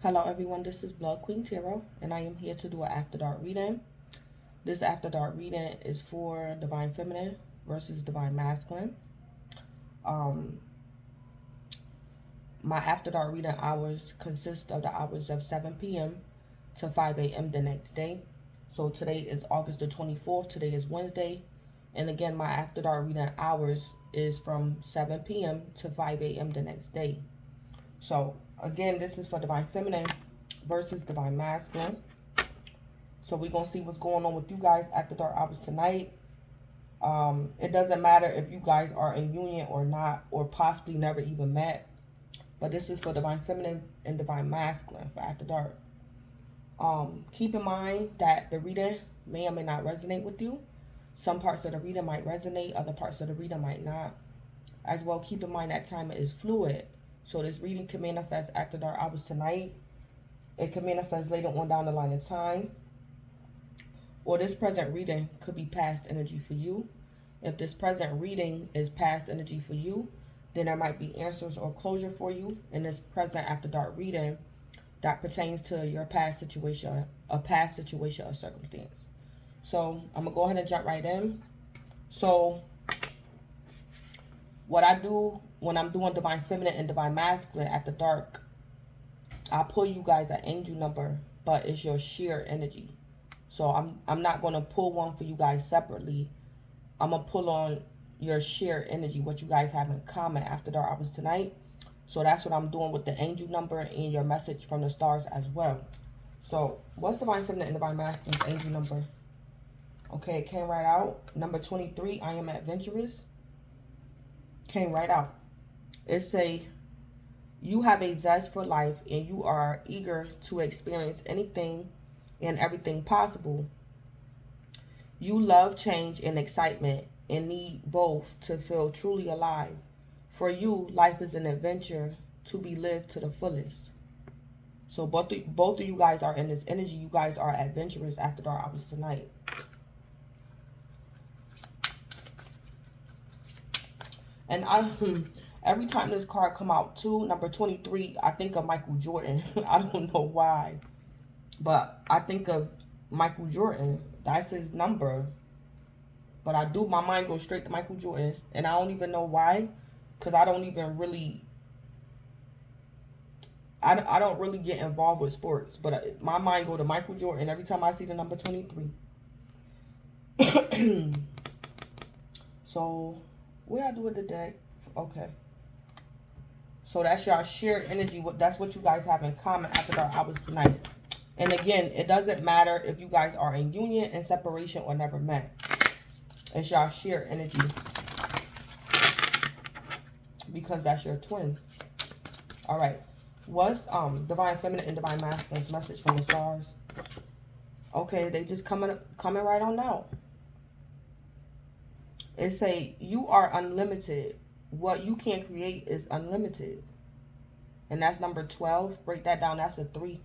Hello everyone, this is Blood Queen Tarot, and I am here to do an After Dark reading. This After Dark reading is for Divine Feminine versus Divine Masculine. My After Dark reading hours consist of the hours of 7 p.m. to 5 a.m. the next day. So today is August the 24th, today is Wednesday. And again, my After Dark reading hours is from 7 p.m. to 5 a.m. the next day. So again, this is for Divine Feminine versus Divine Masculine. So we're going to see what's going on with you guys After Dark hours tonight. It doesn't matter if you guys are in union or not, or possibly never even met. But this is for Divine Feminine and Divine Masculine for After Dark. Keep in mind that the reading may or may not resonate with you. Some parts of the reading might resonate, other parts of the reading might not. As well, keep in mind that time is fluid. So this reading can manifest After Dark hours tonight. It can manifest later on down the line in time. Or this present reading could be past energy for you. If this present reading is past energy for you, then there might be answers or closure for you in this present After Dark reading that pertains to your past situation, a past situation or circumstance. So I'm going to go ahead and jump right in. So what I do when I'm doing Divine Feminine and Divine Masculine After Dark, I pull you guys an angel number, but it's your sheer energy. So I'm not going to pull one for you guys separately. I'm going to pull on your sheer energy, what you guys have in common After Dark hours tonight. So that's what I'm doing with the angel number and your message from the stars as well. So what's Divine Feminine and Divine Masculine's angel number? Okay, it came right out. Number 23, I am adventurous. Came right out. It say, you have a zest for life and you are eager to experience anything and everything possible. You love change and excitement and need both to feel truly alive. For you, life is an adventure to be lived to the fullest. So both of you guys are in this energy. You guys are adventurous After Dark hours tonight. And every time this card come out too, number 23, I think of Michael Jordan. I don't know why, but I think of Michael Jordan. That's his number. But my mind goes straight to Michael Jordan. And I don't even know why. Because I don't even really, I don't really get involved with sports. But my mind go to Michael Jordan every time I see the number 23. So, what I do with the deck? Okay. So that's your shared energy. That's what you guys have in common After Dark hours tonight. And again, it doesn't matter if you guys are in union, in separation, or never met. It's y'all shared energy. Because that's your twin. Alright. What's Divine Feminine and Divine Masculine's message from the stars? Okay, they just coming right on out. It say, you are unlimited. What you can create is unlimited. And that's number 12. Break that down. That's a 3.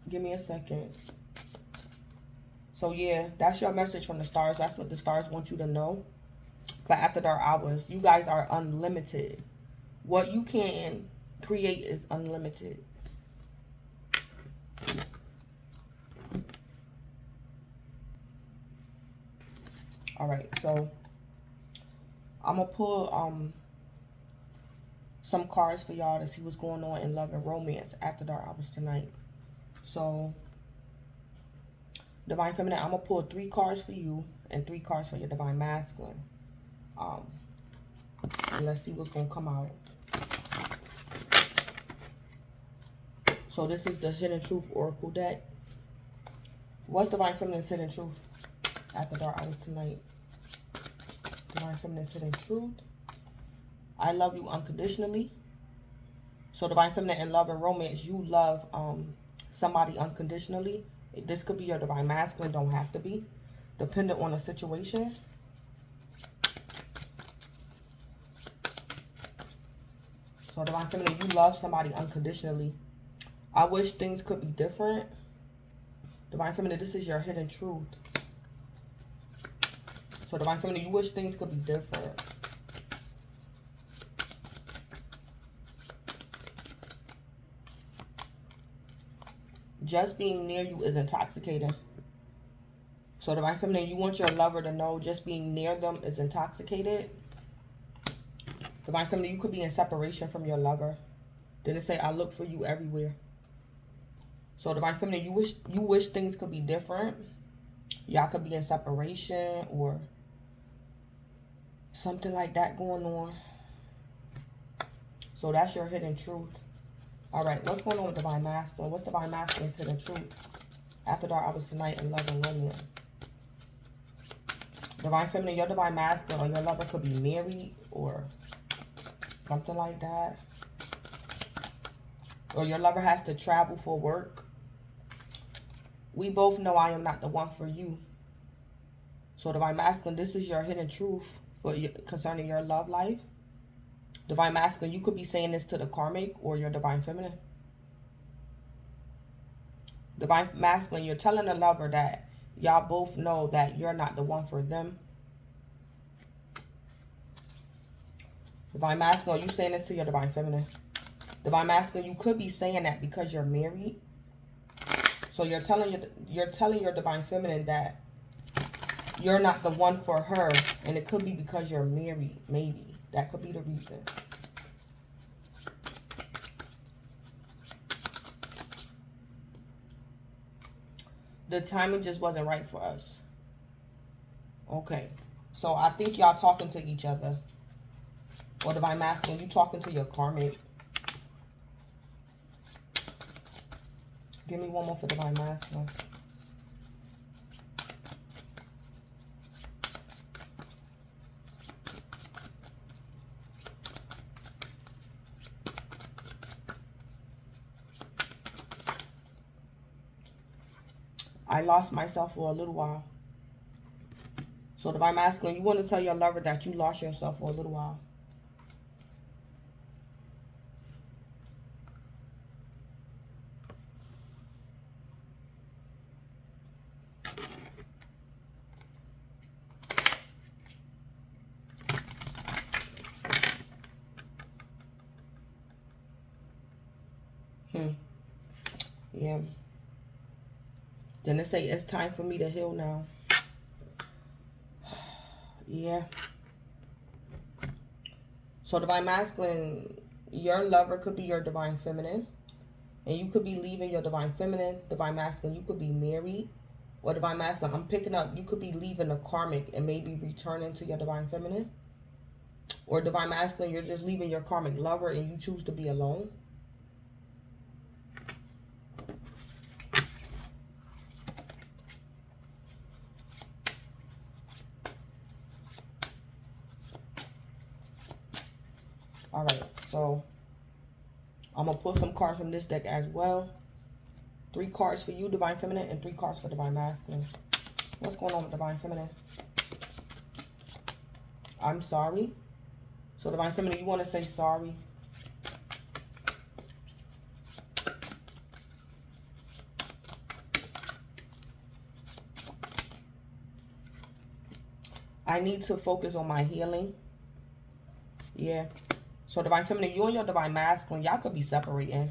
Give me a second. So yeah, that's your message from the stars. That's what the stars want you to know. For After Dark hours, you guys are unlimited. What you can create is unlimited. Alright, so I'm going to pull some cards for y'all to see what's going on in love and romance After Dark hours tonight. So, Divine Feminine, I'm going to pull 3 cards for you and 3 cards for your Divine Masculine. And let's see what's going to come out. So, this is the Hidden Truth Oracle deck. What's Divine Feminine's Hidden Truth After Dark hours tonight? Divine Feminine's Hidden Truth. I love you unconditionally. So, Divine Feminine in love and romance, you love somebody unconditionally. This could be your Divine Masculine, don't have to be, dependent on the situation. So Divine Feminine, you love somebody unconditionally. I wish things could be different, Divine Feminine, this is your hidden truth. So Divine Feminine, you wish things could be different. Just being near you is intoxicating. So Divine Feminine, you want your lover to know just being near them is intoxicated. Divine Feminine, you could be in separation from your lover. Did it say, I look for you everywhere? So Divine Feminine, you wish things could be different. Y'all could be in separation or something like that going on. So that's your hidden truth. All right, what's going on with Divine Masculine? What's Divine Masculine's hidden truth? After Dark Hours tonight in love and romance. Divine Feminine, your Divine Masculine or your lover could be married or something like that. Or your lover has to travel for work. We both know I am not the one for you. So Divine Masculine, this is your hidden truth for concerning your love life. Divine Masculine, you could be saying this to the karmic or your Divine Feminine. Divine Masculine, you're telling the lover that y'all both know that you're not the one for them. Divine Masculine, are you saying this to your Divine Feminine? Divine Masculine, you could be saying that because you're married. So you're telling your Divine Feminine that you're not the one for her. And it could be because you're married, maybe. That could be the reason. The timing just wasn't right for us. Okay. So I think y'all talking to each other. Or Divine Masculine, you talking to your karmic. Give me one more for Divine Masculine. I lost myself for a little while. So Divine Masculine, you want to tell your lover that you lost yourself for a little while. Yeah. Then they say it's time for me to heal now. Yeah. So Divine Masculine, your lover could be your Divine Feminine. And you could be leaving your Divine Feminine. Divine Masculine, you could be married. Or Divine Masculine, I'm picking up, you could be leaving the karmic and maybe returning to your Divine Feminine. Or Divine Masculine, you're just leaving your karmic lover and you choose to be alone. Alright, so I'm going to pull some cards from this deck as well. 3 cards for you, Divine Feminine, and 3 cards for Divine Masculine. What's going on with Divine Feminine? I'm sorry. So Divine Feminine, you want to say sorry. I need to focus on my healing. Yeah. So Divine Feminine, you and your Divine Masculine, y'all could be separating.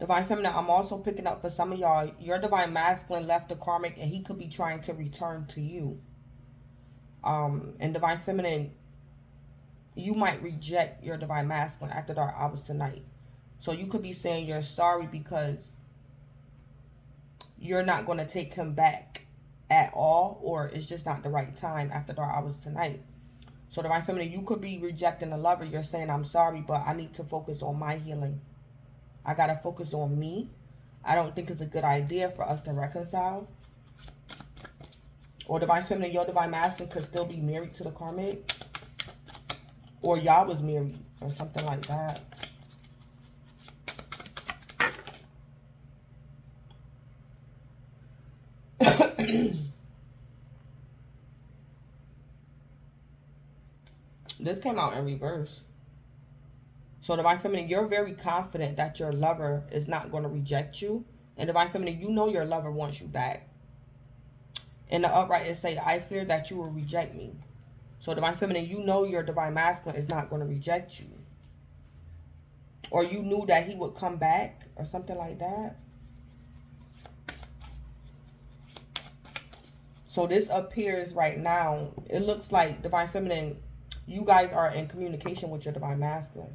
Divine Feminine, I'm also picking up for some of y'all, your Divine Masculine left the karmic and he could be trying to return to you. And Divine Feminine, you might reject your Divine Masculine after Dark Hours tonight. So you could be saying you're sorry because you're not going to take him back at all, or it's just not the right time after Dark Hours tonight. So Divine Feminine, you could be rejecting a lover. You're saying, I'm sorry, but I need to focus on my healing. I got to focus on me. I don't think it's a good idea for us to reconcile. Or Divine Feminine, your Divine Masculine could still be married to the karmic. Or y'all was married or something like that. This came out in reverse. So Divine Feminine, you're very confident that your lover is not going to reject you. And Divine Feminine, you know your lover wants you back. In the upright, it say, I fear that you will reject me. So Divine Feminine, you know your Divine Masculine is not going to reject you. Or you knew that he would come back or something like that. So this appears right now. It looks like Divine Feminine, you guys are in communication with your Divine Masculine.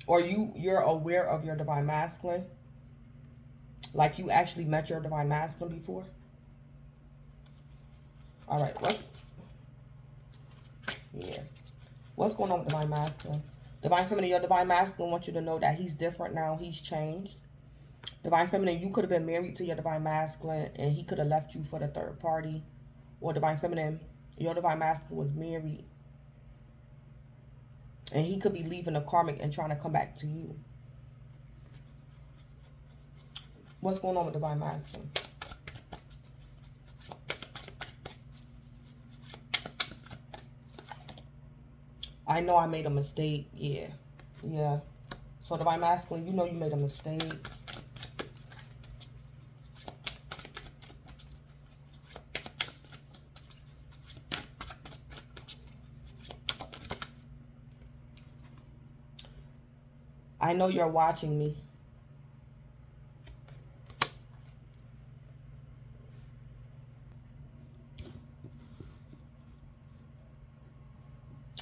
Or you're aware of your Divine Masculine. Like you actually met your Divine Masculine before. Alright, what's going on with Divine Masculine? Divine Feminine, your Divine Masculine wants you to know that he's different now. He's changed. Divine Feminine, you could have been married to your Divine Masculine and he could have left you for the third party. Or Divine Feminine, your Divine Masculine was married and he could be leaving the karmic and trying to come back to you. What's going on with Divine Masculine? I know I made a mistake. Yeah. So Divine Masculine, you know you made a mistake. I know you're watching me.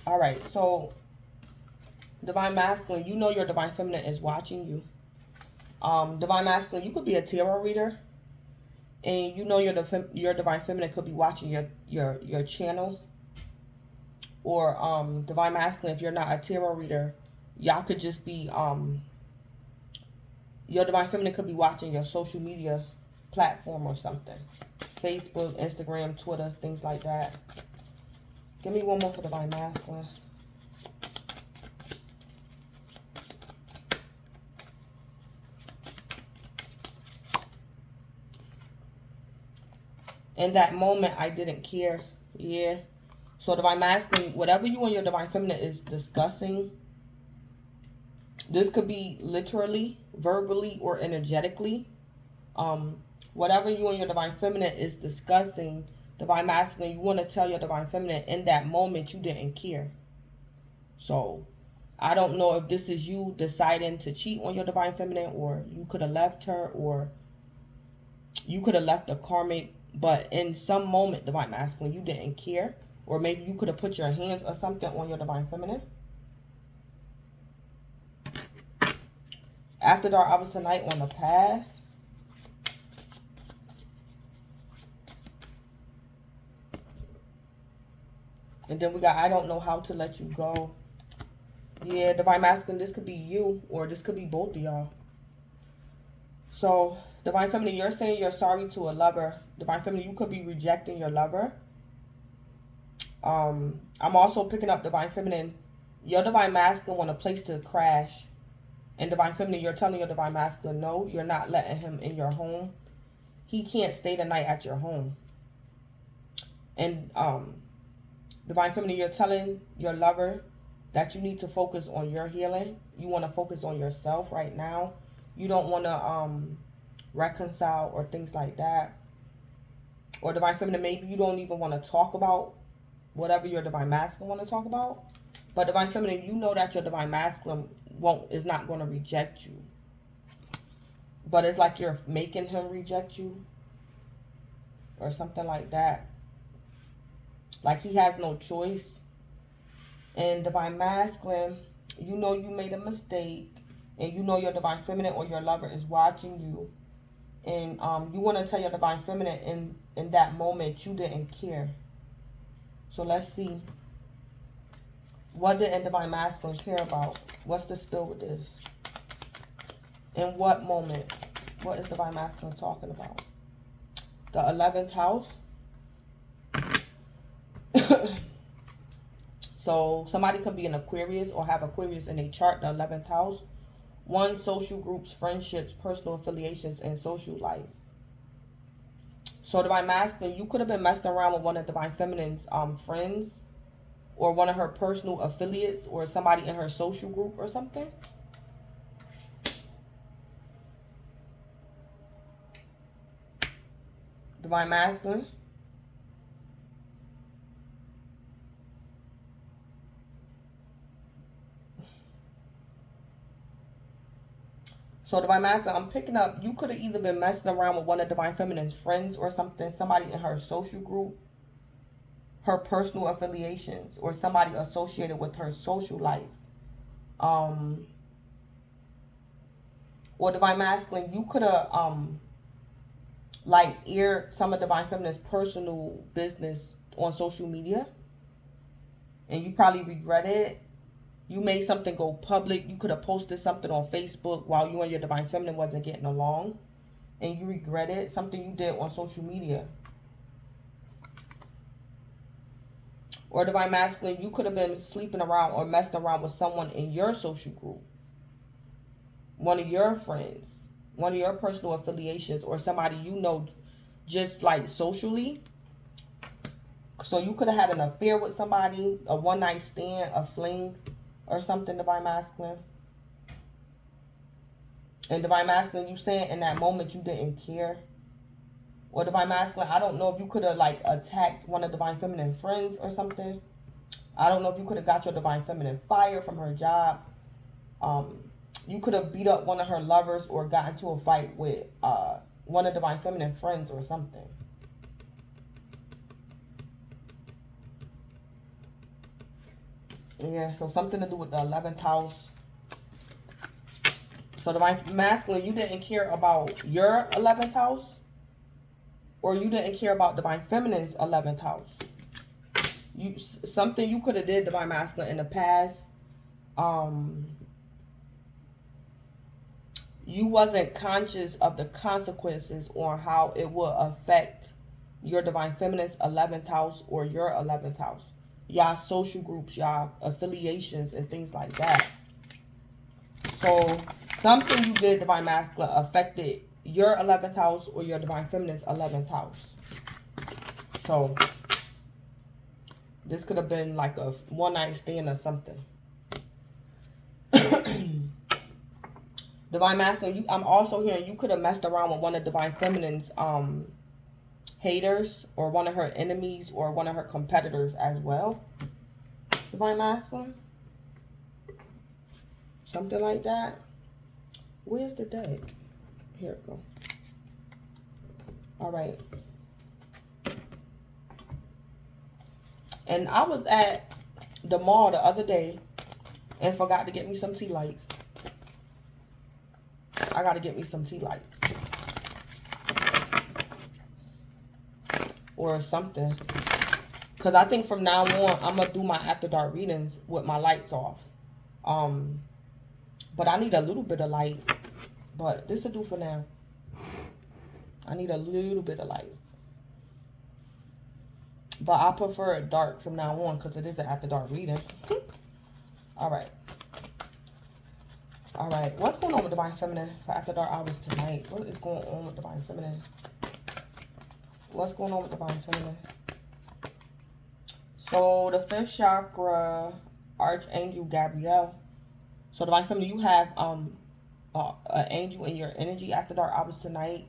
Alright, so Divine Masculine, you know your Divine Feminine is watching you. Divine Masculine, you could be a tarot reader. And you know your Divine Feminine could be watching your channel. Or Divine Masculine, if you're not a tarot reader, y'all could just be, your Divine Feminine could be watching your social media platform or something. Facebook, Instagram, Twitter, things like that. Give me one more for Divine Masculine. In that moment, I didn't care. Yeah. So Divine Masculine, whatever you and your Divine Feminine is discussing, this could be literally, verbally, or energetically. Whatever you and your Divine Feminine is discussing, Divine Masculine, you want to tell your Divine Feminine in that moment you didn't care. So I don't know if this is you deciding to cheat on your Divine Feminine, or you could have left her, or you could have left the karmic, but in some moment, Divine Masculine, you didn't care. Or maybe you could have put your hands or something on your Divine Feminine. After dark hours tonight on the past. And then we got, I don't know how to let you go. Yeah, Divine Masculine, this could be you, or this could be both of y'all. So, Divine Feminine, you're saying you're sorry to a lover. Divine Feminine, you could be rejecting your lover. I'm also picking up Divine Feminine. Your Divine Masculine want a place to crash. And Divine Feminine, you're telling your Divine Masculine, no, you're not letting him in your home. He can't stay the night at your home. And Divine Feminine, you're telling your lover that you need to focus on your healing. You want to focus on yourself right now. You don't want to reconcile or things like that. Or Divine Feminine, maybe you don't even want to talk about whatever your Divine Masculine want to talk about. But Divine Feminine, you know that your Divine Masculine is not going to reject you. But it's like you're making him reject you. Or something like that. Like he has no choice. And Divine Masculine, you know you made a mistake. And you know your Divine Feminine or your lover is watching you. And you want to tell your Divine Feminine in that moment you didn't care. So let's see. What did Divine Masculine care about? What's the spill with this? In what moment? What is Divine Masculine talking about? The 11th house. So somebody can be an Aquarius or have Aquarius in a chart, the 11th house. 1, social groups, friendships, personal affiliations, and social life. So Divine Masculine, you could have been messing around with one of Divine Feminine's friends. or one of her personal affiliates or somebody in her social group or something. Divine Masculine. So Divine Masculine, I'm picking up, you could have either been messing around with one of Divine Feminine's friends or something, somebody in her social group, her personal affiliations, or somebody associated with her social life. Or Divine Masculine, you could have like aired some of Divine Feminine's personal business on social media, and you probably regret it. You made something go public. You could have posted something on Facebook while you and your Divine Feminine wasn't getting along, and you regret it. Something you did on social media. Or Divine Masculine, you could have been sleeping around or messing around with someone in your social group, one of your friends, one of your personal affiliations, or somebody you know just like socially. So you could have had an affair with somebody, a one-night stand, a fling, or something, Divine Masculine. And Divine Masculine, you saying in that moment you didn't care. Or Divine Masculine, I don't know if you could have like attacked one of Divine Feminine friends or something. I don't know if you could have got your Divine Feminine fired from her job. You could have beat up one of her lovers or got into a fight with one of Divine Feminine friends or something. Yeah, so something to do with the 11th house. So Divine Masculine, you didn't care about your 11th house, or you didn't care about Divine Feminine's 11th house. Something you could have did, Divine Masculine, in the past. You wasn't conscious of the consequences on how it will affect your Divine Feminine's 11th house or your 11th house. Y'all social groups, y'all affiliations, and things like that. So something you did, Divine Masculine, affected your 11th house or your Divine Feminine's 11th house. So this could have been like a one-night stand or something. Divine Masculine, I'm also hearing you could have messed around with one of Divine Feminine's haters, or one of her enemies, or one of her competitors as well. Divine Masculine. Something like that. Where's the deck? Here it go. All right. And I was at the mall the other day and forgot to get me some tea lights. I got to get me some tea lights. Or something. Because I think from now on, I'm going to do my after dark readings with my lights off. But I need a little bit of light. But this will do for now. I need a little bit of light. But I prefer it dark from now on because it is an after dark reading. Alright. Alright. What's going on with Divine Feminine for after dark hours tonight? What is going on with Divine Feminine? What's going on with Divine Feminine? So, the 5th chakra, Archangel Gabrielle. So, Divine Feminine, you have an angel in your energy after dark hours tonight.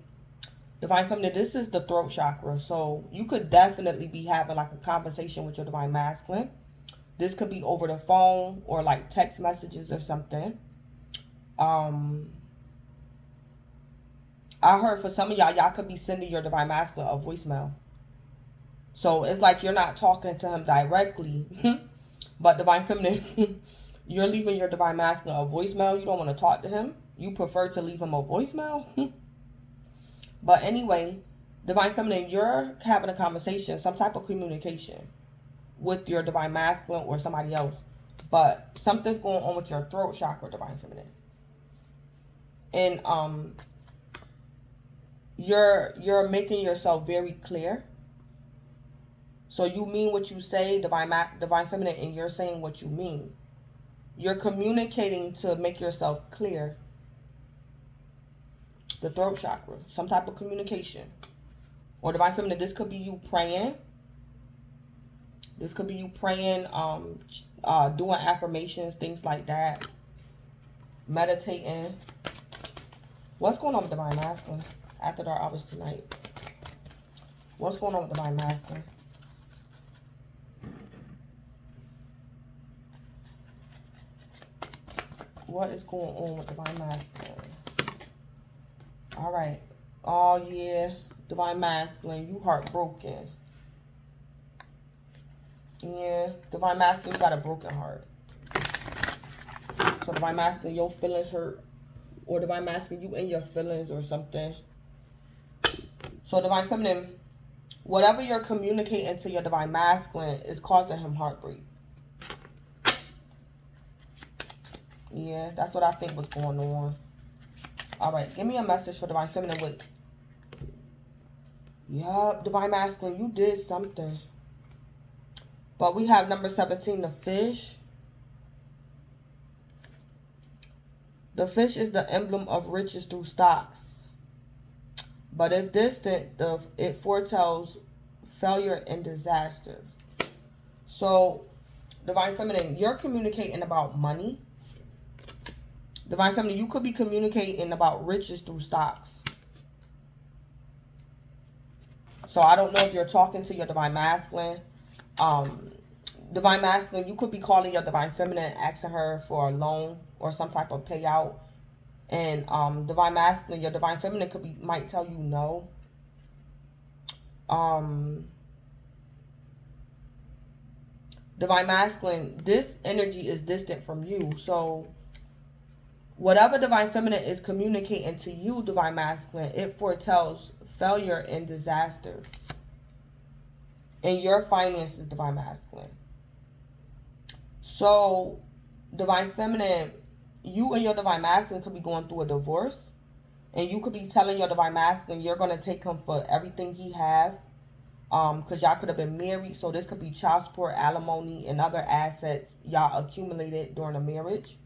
Divine Feminine, this is the throat chakra. So, you could definitely be having like a conversation with your Divine Masculine. This could be over the phone or like text messages or something. I heard for some of y'all could be sending your Divine Masculine a voicemail. So it's like you're not talking to him directly. But Divine Feminine, you're leaving your Divine Masculine a voicemail. You don't want to talk to him. You prefer to leave him a voicemail. But anyway, Divine Feminine, you're having a conversation, some type of communication with your Divine Masculine or somebody else. But something's going on with your throat chakra, Divine Feminine. And you're making yourself very clear. So you mean what you say, Divine Feminine, and you're saying what you mean. You're communicating to make yourself clear. The throat chakra, some type of communication. Or Divine Feminine, this could be you praying. This could be you praying, doing affirmations, things like that. Meditating. What's going on with Divine Masculine after dark hours tonight? What's going on with Divine Masculine? What is going on with Divine Masculine? All right. Oh, yeah. Divine Masculine, you heartbroken. Yeah. Divine Masculine, you got a broken heart. So Divine Masculine, your feelings hurt. Or Divine Masculine, you in your feelings or something. So Divine Feminine, whatever you're communicating to your Divine Masculine is causing him heartbreak. Yeah, that's what I think was going on. All right, give me a message for Divine Feminine with... Yup, Divine Masculine, you did something. But we have number 17, the fish. The fish is the emblem of riches through stocks. But if distant, it foretells failure and disaster. So, Divine Feminine, you're communicating about money. Divine Feminine, you could be communicating about riches through stocks. So, I don't know if you're talking to your Divine Masculine. Divine Masculine, you could be calling your Divine Feminine, asking her for a loan or some type of payout. And Divine Masculine, your Divine Feminine might tell you no. Divine Masculine, this energy is distant from you. So whatever Divine Feminine is communicating to you, Divine Masculine, it foretells failure and disaster in your finances, Divine Masculine. So Divine Feminine, you and your Divine Masculine could be going through a divorce. And you could be telling your Divine Masculine you're going to take him for everything he have. Because y'all could have been married. So this could be child support, alimony, and other assets y'all accumulated during a marriage.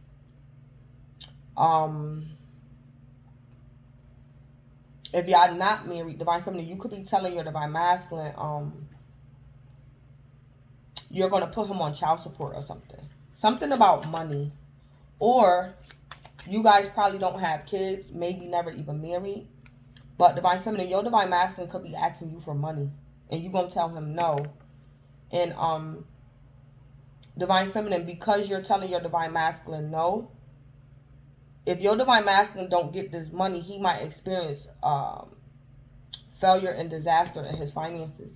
If y'all not married, Divine Feminine, you could be telling your Divine Masculine you're going to put him on child support or something. Something about money. Or you guys probably don't have kids, maybe never even married. But Divine Feminine, your Divine Masculine could be asking you for money. And you're going to tell him no. And Divine Feminine, because you're telling your Divine Masculine no, if your Divine Masculine don't get this money, he might experience failure and disaster in his finances.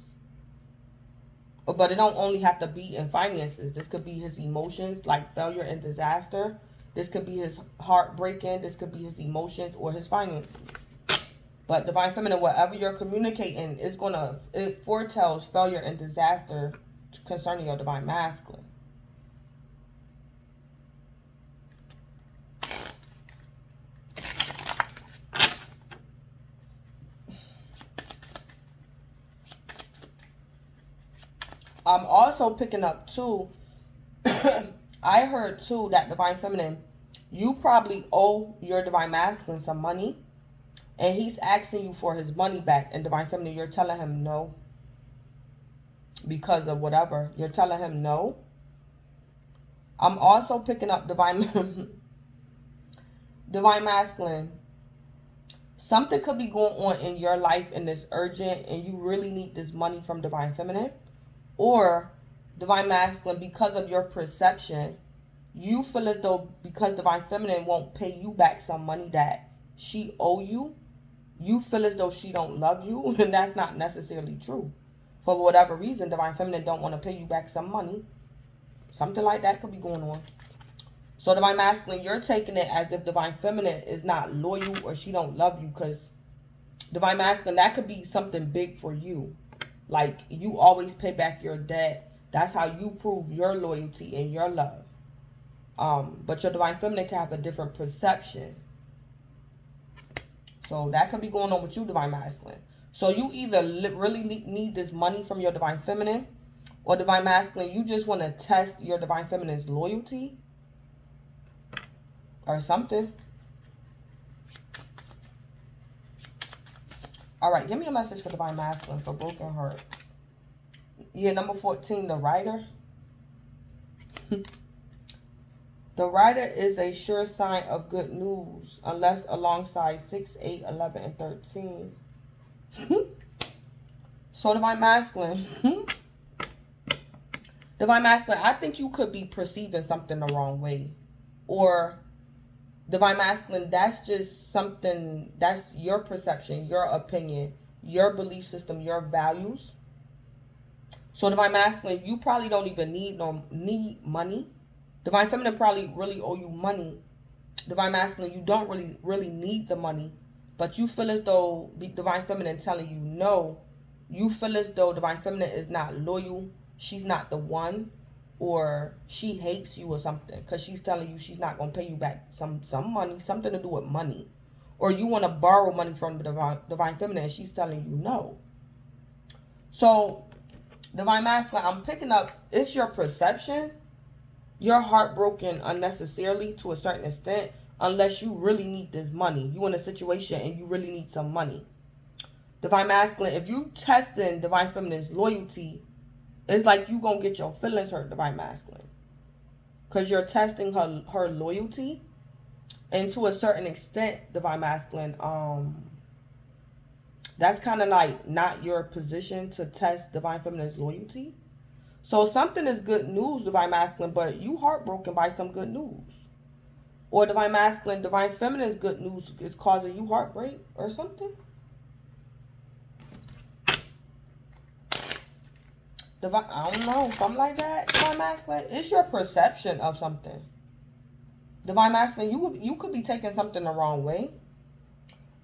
But it don't only have to be in finances. This could be his emotions, like failure and disaster. This could be his heartbreaking. This could be his emotions or his finances. But Divine Feminine, whatever you're communicating, it foretells failure and disaster concerning your Divine Masculine. I'm also picking up too, I heard too that Divine Feminine, you probably owe your Divine Masculine some money. And he's asking you for his money back. And Divine Feminine, you're telling him no. Because of whatever. You're telling him no. I'm also picking up Divine Masculine. Something could be going on in your life and it's urgent. And you really need this money from Divine Feminine. Or Divine Masculine, because of your perception, you feel as though because Divine Feminine won't pay you back some money that she owe you, you feel as though she don't love you. And that's not necessarily true. For whatever reason, Divine Feminine don't want to pay you back some money. Something like that could be going on. So Divine Masculine, you're taking it as if Divine Feminine is not loyal or she don't love you. Because Divine Masculine, that could be something big for you. Like, you always pay back your debt. That's how you prove your loyalty and your love. But your Divine Feminine can have a different perception. So that could be going on with you, Divine Masculine. So you either really need this money from your Divine Feminine, or Divine Masculine, you just want to test your Divine Feminine's loyalty or something. All right, give me a message for Divine Masculine for broken heart. Yeah, number 14, the Rider. The Rider is a sure sign of good news, unless alongside 6, 8, 11, and 13. So, Divine Masculine. Divine Masculine, I think you could be perceiving something the wrong way. Or, Divine Masculine, that's just something, that's your perception, your opinion, your belief system, your values. So, Divine Masculine, you probably don't even need money. Divine Feminine probably really owe you money. Divine Masculine, you don't really need the money, but you feel as though Divine Feminine telling you no. You feel as though Divine Feminine is not loyal. She's not the one, or she hates you or something, because she's telling you she's not going to pay you back some money, something to do with money. Or you want to borrow money from the Divine Feminine and she's telling you no. So, Divine Masculine, I'm picking up, it's your perception. You're heartbroken unnecessarily to a certain extent, unless you really need this money. You in a situation and you really need some money. Divine Masculine, if you testing Divine Feminine's loyalty, it's like you gonna get your feelings hurt, Divine Masculine, because you're testing her loyalty. And to a certain extent, Divine Masculine, that's kind of like not your position to test Divine Feminine's loyalty. So something is good news, Divine Masculine, but you heartbroken by some good news. Or Divine Masculine, Divine Feminine's good news is causing you heartbreak or something. I don't know, something like that, Divine Masculine. It's your perception of something. Divine Masculine, you could be taking something the wrong way.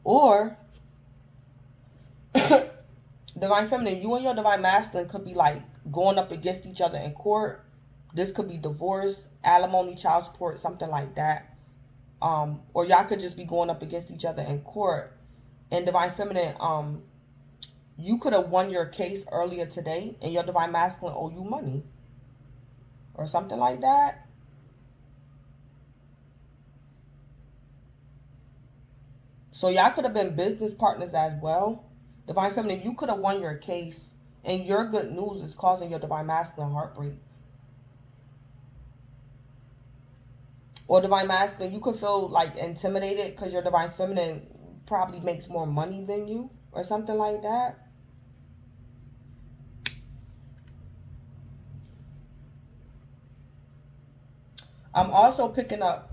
Or Divine Feminine, you and your Divine Masculine could be like going up against each other in court. This could be divorce, alimony, child support, something like that. Or y'all could just be going up against each other in court. And Divine Feminine, you could have won your case earlier today and your Divine Masculine owe you money. Or something like that. So y'all could have been business partners as well. Divine Feminine, you could have won your case and your good news is causing your Divine Masculine heartbreak. Or Divine Masculine, you could feel like intimidated because your Divine Feminine probably makes more money than you or something like that. I'm also picking up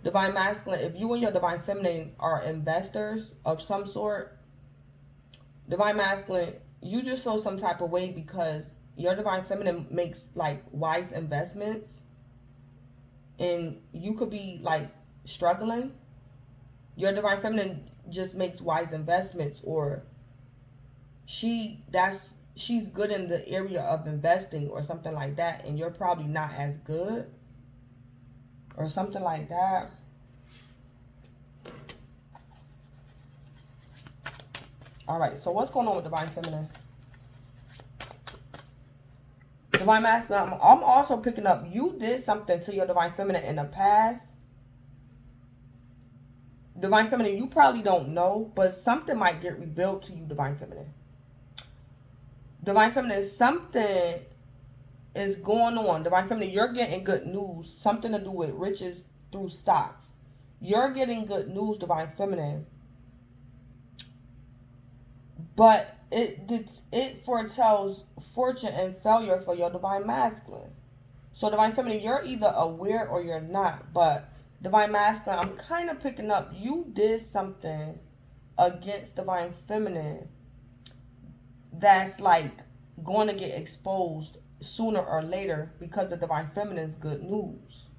Divine Masculine. If you and your Divine Feminine are investors of some sort, Divine Masculine, you just feel some type of way because your Divine Feminine makes like wise investments. And you could be like struggling. Your Divine Feminine just makes wise investments, or she's good in the area of investing or something like that, and you're probably not as good. Or something like that. Alright, so what's going on with Divine Feminine? Divine Masculine, I'm also picking up, you did something to your Divine Feminine in the past. Divine Feminine, you probably don't know, but something might get revealed to you, Divine Feminine. Divine Feminine, something is going on. Divine Feminine, you're getting good news. Something to do with riches through stocks. You're getting good news, Divine Feminine. But it foretells fortune and failure for your Divine Masculine. So Divine Feminine, you're either aware or you're not. But Divine Masculine, I'm kind of picking up, you did something against Divine Feminine that's like going to get exposed sooner or later because of Divine Feminine's good news.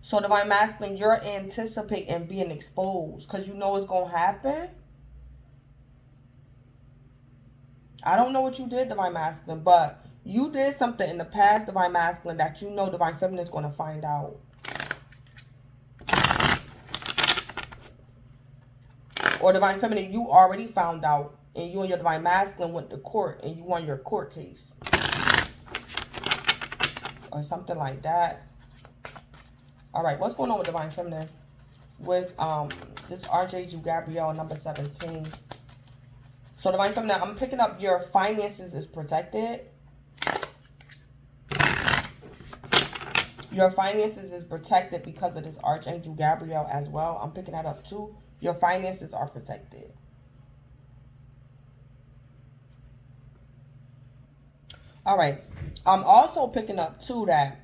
So Divine Masculine, you're anticipating being exposed because you know it's going to happen. I don't know what you did, Divine Masculine, but you did something in the past, Divine Masculine, that you know Divine Feminine is going to find out. Or Divine Feminine, you already found out and you and your Divine Masculine went to court and you won your court case. Or something like that. Alright, what's going on with Divine Feminine? With this RJ Gabrielle number 17. So Divine Feminine, I'm picking up your finances is protected. Your finances is protected because of this Archangel Gabriel as well. I'm picking that up too. Your finances are protected. All right. I'm also picking up too that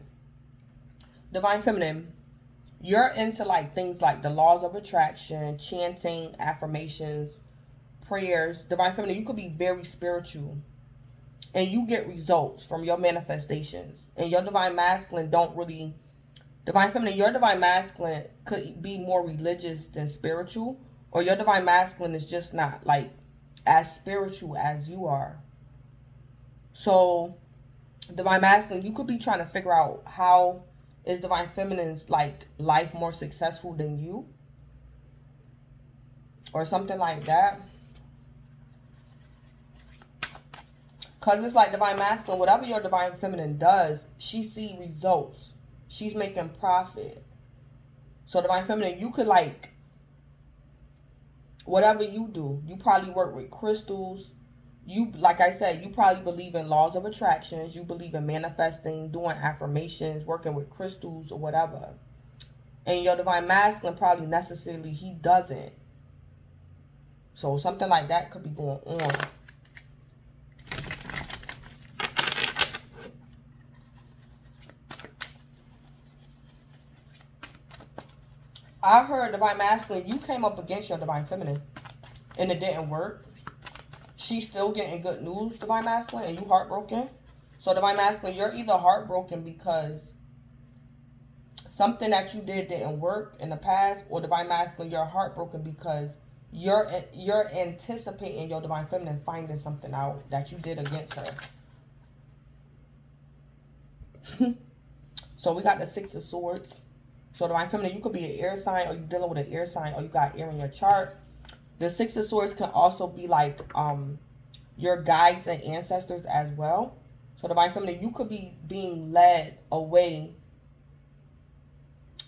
Divine Feminine, you're into like things like the laws of attraction, chanting, affirmations, prayers. Divine Feminine, you could be very spiritual and you get results from your manifestations. And your Divine Masculine don't really... Divine Feminine, your Divine Masculine could be more religious than spiritual. Or your Divine Masculine is just not like as spiritual as you are. So, Divine Masculine, you could be trying to figure out how is Divine Feminine's like life more successful than you, or something like that. Because it's like Divine Masculine, whatever your Divine Feminine does, she sees results. She's making profit. So Divine Feminine, you could like, whatever you do, you probably work with crystals. You, like I said, you probably believe in laws of attractions. You believe in manifesting, doing affirmations, working with crystals or whatever. And your Divine Masculine probably necessarily, he doesn't. So something like that could be going on. I heard Divine Masculine, you came up against your Divine Feminine and it didn't work. She's still getting good news, Divine Masculine, and you heartbroken. So Divine Masculine, you're either heartbroken because something that you did didn't work in the past, or Divine Masculine, you're heartbroken because you're anticipating your Divine Feminine finding something out that you did against her. So we got the Six of Swords. So Divine Feminine, you could be an air sign, or you're dealing with an air sign, or you got air in your chart. The Six of Swords can also be like your guides and ancestors as well. So Divine Feminine, you could be being led away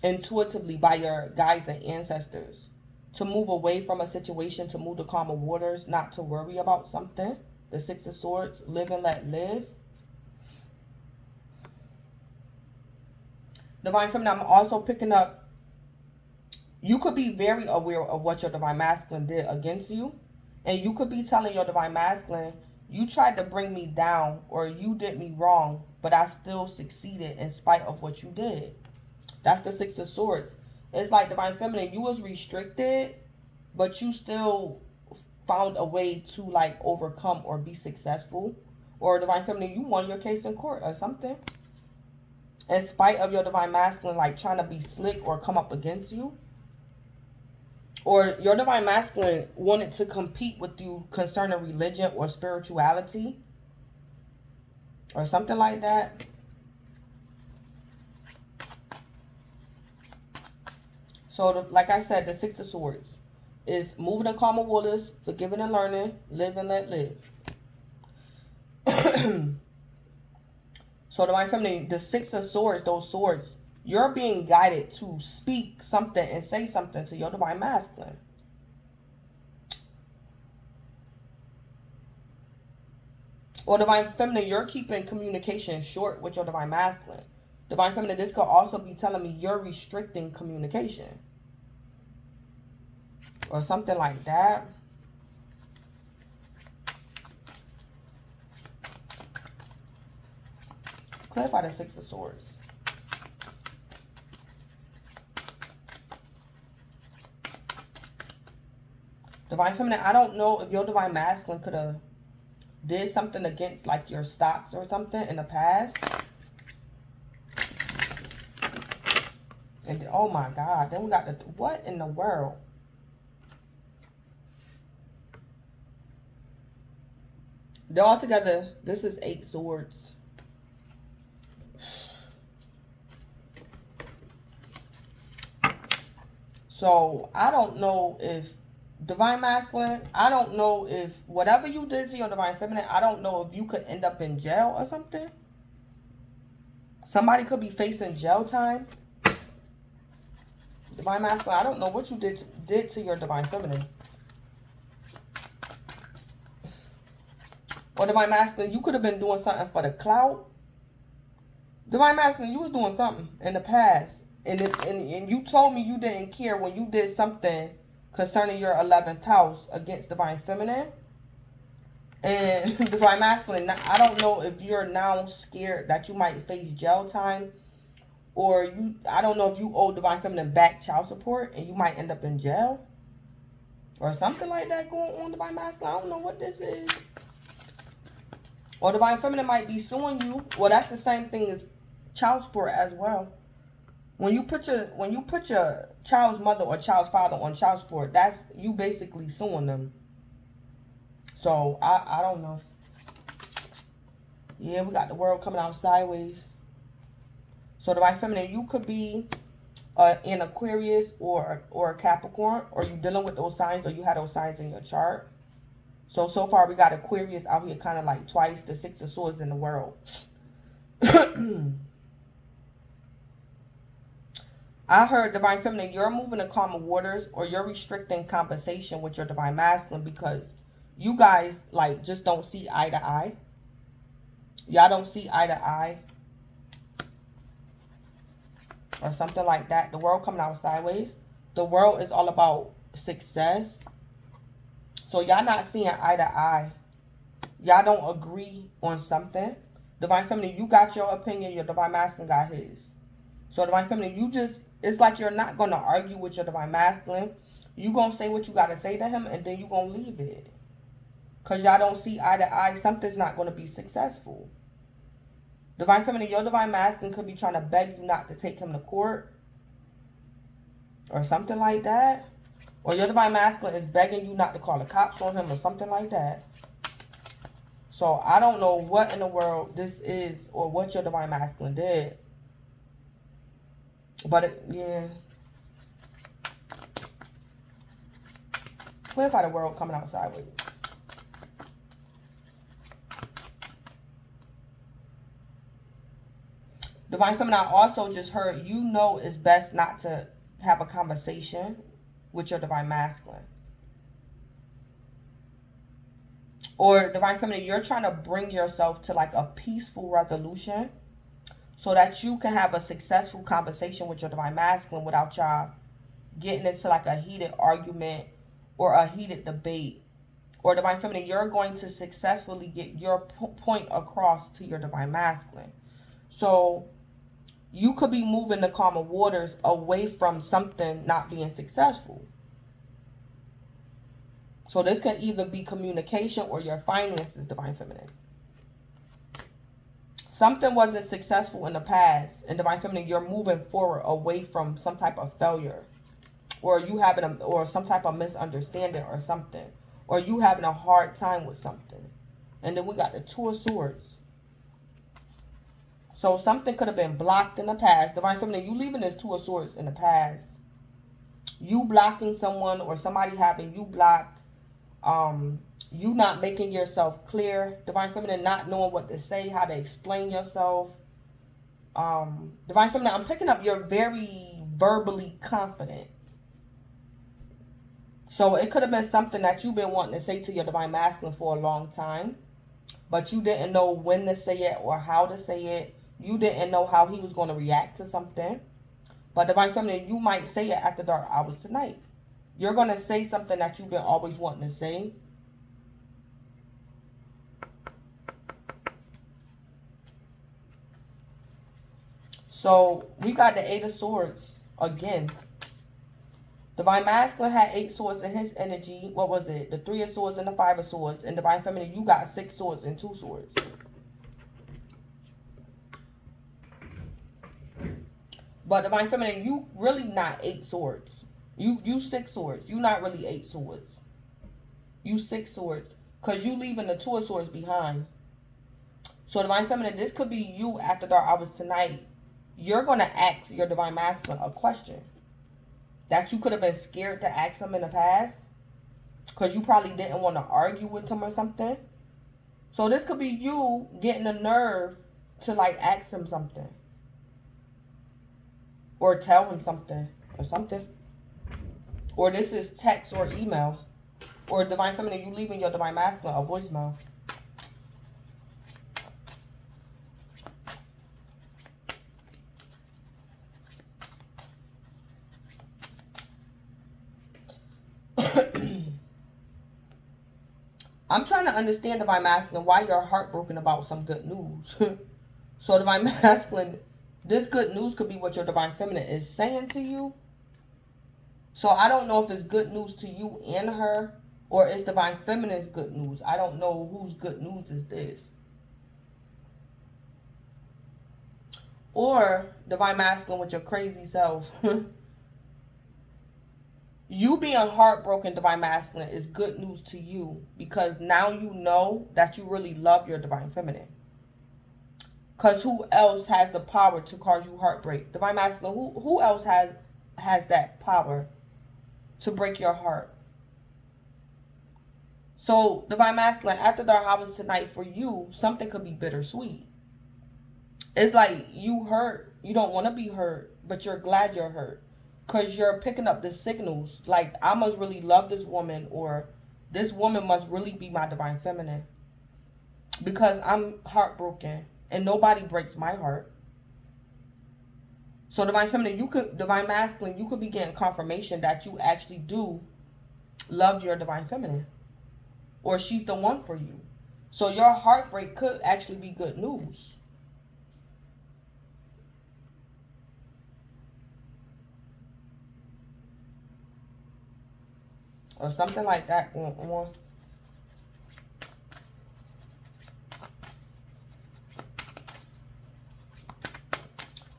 intuitively by your guides and ancestors to move away from a situation, to move to calmer waters, not to worry about something. The Six of Swords, live and let live. Divine Feminine, I'm also picking up, you could be very aware of what your Divine Masculine did against you. And you could be telling your Divine Masculine, you tried to bring me down, or you did me wrong, but I still succeeded in spite of what you did. That's the Six of Swords. It's like Divine Feminine, you was restricted, but you still found a way to like overcome or be successful. Or Divine Feminine, you won your case in court or something. In spite of your Divine Masculine like trying to be slick or come up against you. Or your Divine Masculine wanted to compete with you concerning religion or spirituality. Or something like that. So, like I said, the Six of Swords is moving in calmer waters, forgiving and learning, live and let live. So, Divine Feminine, the Six of Swords, those swords, you're being guided to speak something and say something to your Divine Masculine. Or Divine Feminine, you're keeping communication short with your Divine Masculine. Divine Feminine, this could also be telling me you're restricting communication. Or something like that. Clarify the Six of Swords. Divine Feminine, I don't know if your Divine Masculine could have did something against like your stocks or something in the past. And oh my God, then we got the, what in the world? They're all together. This is 8 swords. So I don't know if Divine Masculine, I don't know if whatever you did to your Divine Feminine, I don't know if you could end up in jail or something. Somebody could be facing jail time. Divine Masculine, I don't know what you did to your Divine Feminine. Or Divine Masculine, you could have been doing something for the clout. Divine Masculine, you was doing something in the past. And you told me you didn't care when you did something concerning your 11th house against Divine Feminine. And Divine Masculine, I don't know if you're now scared that you might face jail time, or I don't know if you owe Divine Feminine back child support and you might end up in jail or something like that going on, Divine Masculine. I don't know what this is. Or Divine Feminine might be suing you. Well, that's the same thing as child support as well. When you put your child's mother or child's father on child support, that's you basically suing them. So I don't know. Yeah, we got the world coming out sideways. So Divine Feminine, you could be in Aquarius or a Capricorn, or you dealing with those signs, or you had those signs in your chart. So far we got Aquarius out here kind of like twice the 6 of Swords in the world. I heard Divine Feminine, you're moving to calmer waters, or you're restricting conversation with your Divine Masculine because you guys like just don't see eye to eye. Y'all don't see eye to eye. Or something like that. The world coming out sideways. The world is all about success. So y'all not seeing eye to eye. Y'all don't agree on something. Divine Feminine, you got your opinion. Your Divine Masculine got his. So Divine Feminine, you just, it's like you're not going to argue with your Divine Masculine. You going to say what you got to say to him, and then you going to leave it. Because y'all don't see eye to eye. Something's not going to be successful. Divine Feminine, your Divine Masculine could be trying to beg you not to take him to court. Or something like that. Or your Divine Masculine is begging you not to call the cops on him or something like that. So I don't know what in the world this is or what your Divine Masculine did. But yeah. Clarify the world coming out sideways. Divine Feminine, I also just heard, you know it's best not to have a conversation with your Divine Masculine. Or Divine Feminine, you're trying to bring yourself to like a peaceful resolution so that you can have a successful conversation with your Divine Masculine without y'all getting into like a heated argument or a heated debate. Or Divine Feminine, you're going to successfully get your point across to your Divine Masculine. So you could be moving the calmer waters away from something not being successful. So this can either be communication or your finances, Divine Feminine. Something wasn't successful in the past, and Divine Feminine, you're moving forward away from some type of failure, or you having or some type of misunderstanding or something, or you having a hard time with something. And then we got the 2 of Swords. So something could have been blocked in the past. Divine Feminine, you leaving this 2 of Swords in the past. You blocking someone or somebody having you blocked. You not making yourself clear. Divine Feminine, not knowing what to say, how to explain yourself. Divine Feminine, I'm picking up you're very verbally confident. So it could have been something that you've been wanting to say to your Divine Masculine for a long time. But you didn't know when to say it or how to say it. You didn't know how he was going to react to something. But Divine Feminine, you might say it at the dark hours tonight. You're going to say something that you've been always wanting to say. So we got the 8 of Swords again. Divine Masculine had 8 swords in his energy. What was it? The 3 of Swords and the 5 of Swords. And Divine Feminine, you got 6 swords and 2 swords. But Divine Feminine, you really not 8 swords. You 6 swords. You not really 8 swords. You 6 swords. Because you leaving the 2 of Swords behind. So Divine Feminine, this could be you after dark hours tonight. You're going to ask your Divine Masculine a question that you could have been scared to ask him in the past. Because you probably didn't want to argue with him or something. So this could be you getting the nerve to like ask him something. Or tell him something. Or something. Or this is text or email. Or Divine Feminine, you leaving your Divine Masculine a voicemail. I'm trying to understand, Divine Masculine, why you're heartbroken about some good news. So Divine Masculine, this good news could be what your Divine Feminine is saying to you. So I don't know if it's good news to you and her, or it's Divine Feminine's good news. I don't know whose good news is this. Or Divine Masculine with your crazy self. You being heartbroken, Divine Masculine, is good news to you, because now you know that you really love your Divine Feminine. Because who else has the power to cause you heartbreak? Divine Masculine, who else has that power to break your heart? So, Divine Masculine, after dark hours tonight for you, something could be bittersweet. It's like you hurt. You don't want to be hurt, but you're glad you're hurt. Because you're picking up the signals. Like, I must really love this woman, or this woman must really be my Divine Feminine. Because I'm heartbroken, and nobody breaks my heart. So Divine Feminine, Divine Masculine, you could be getting confirmation that you actually do love your Divine Feminine. Or she's the one for you. So your heartbreak could actually be good news. Or something like that going on.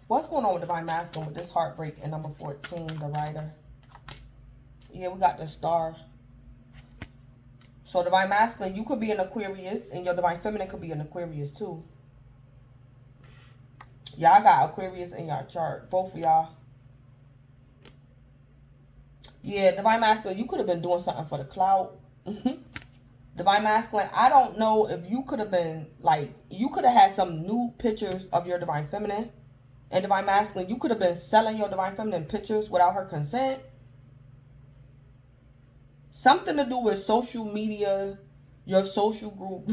What's going on with Divine Masculine with this heartbreak in number 14, the Rider? Yeah, we got the Star. So Divine Masculine, you could be an Aquarius, and your Divine Feminine could be an Aquarius too. Y'all got Aquarius in y'all chart, both of y'all. Yeah, Divine Masculine, you could have been doing something for the clout. Divine Masculine, I don't know if you could have been, like, you could have had some nude pictures of your Divine Feminine. And Divine Masculine, you could have been selling your Divine Feminine pictures without her consent. Something to do with social media, your social group.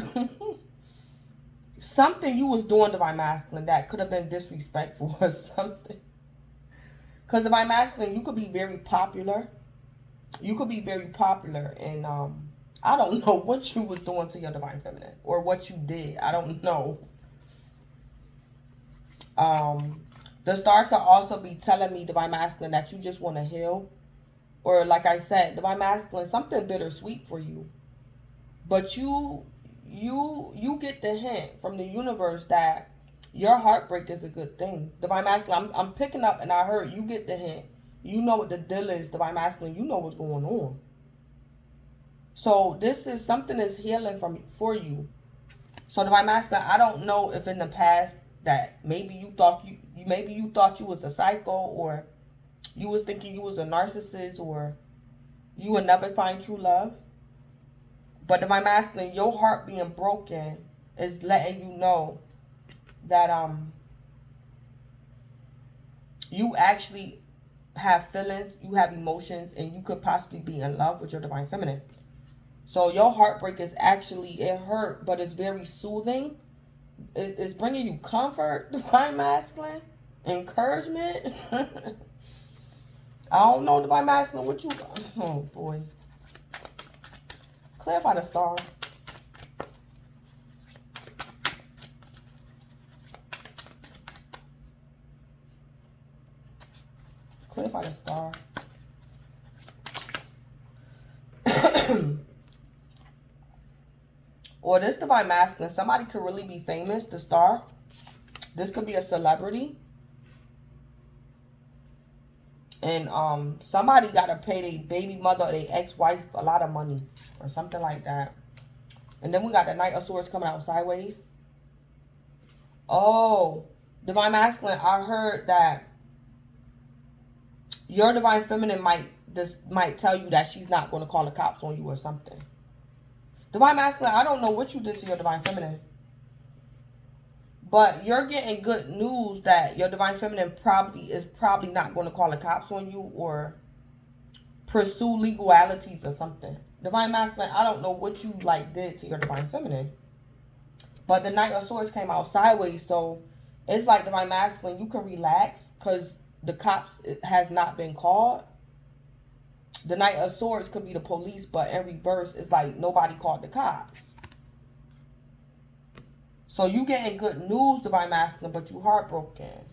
Something you was doing, Divine Masculine, that could have been disrespectful or something. Because Divine Masculine, you could be very popular. You could be very popular, and I don't know what you was doing to your Divine Feminine, or what you did. I don't know. The Star could also be telling me, Divine Masculine, that you just want to heal. Or like I said, Divine Masculine, something bittersweet for you. But you get the hint from the universe that your heartbreak is a good thing. Divine Masculine, I'm picking up, and I heard you get the hint. You know what the deal is, Divine Masculine. You know what's going on. So this is something that's healing for you. So Divine Masculine, I don't know if in the past that maybe you thought you was a psycho, or you was thinking you was a narcissist, or you would never find true love. But Divine Masculine, your heart being broken is letting you know that you actually have feelings, you have emotions, and you could possibly be in love with your Divine Feminine. So your heartbreak is actually, it hurt, but it's very soothing. It's bringing you comfort, Divine Masculine, encouragement. I don't know, Divine Masculine, what you... Oh, boy. Clarify the Star. Clarify the Star. Or this Divine Masculine, somebody could really be famous, the Star. This could be a celebrity. And somebody got to pay their baby mother or their ex-wife a lot of money, or something like that. And then we got the Knight of Swords coming out sideways. Oh, Divine Masculine, I heard that your Divine Feminine might tell you that she's not going to call the cops on you or something. Divine Masculine, I don't know what you did to your Divine Feminine. But you're getting good news that your Divine Feminine is probably not going to call the cops on you or pursue legalities or something. Divine Masculine, I don't know what you did to your Divine Feminine. But the Knight of Swords came out sideways, so it's like Divine Masculine, you can relax because the cops has not been called. The Knight of Swords could be the police, but in reverse, it's like nobody called the cops. So you getting good news, Divine Masculine, but you heartbroken.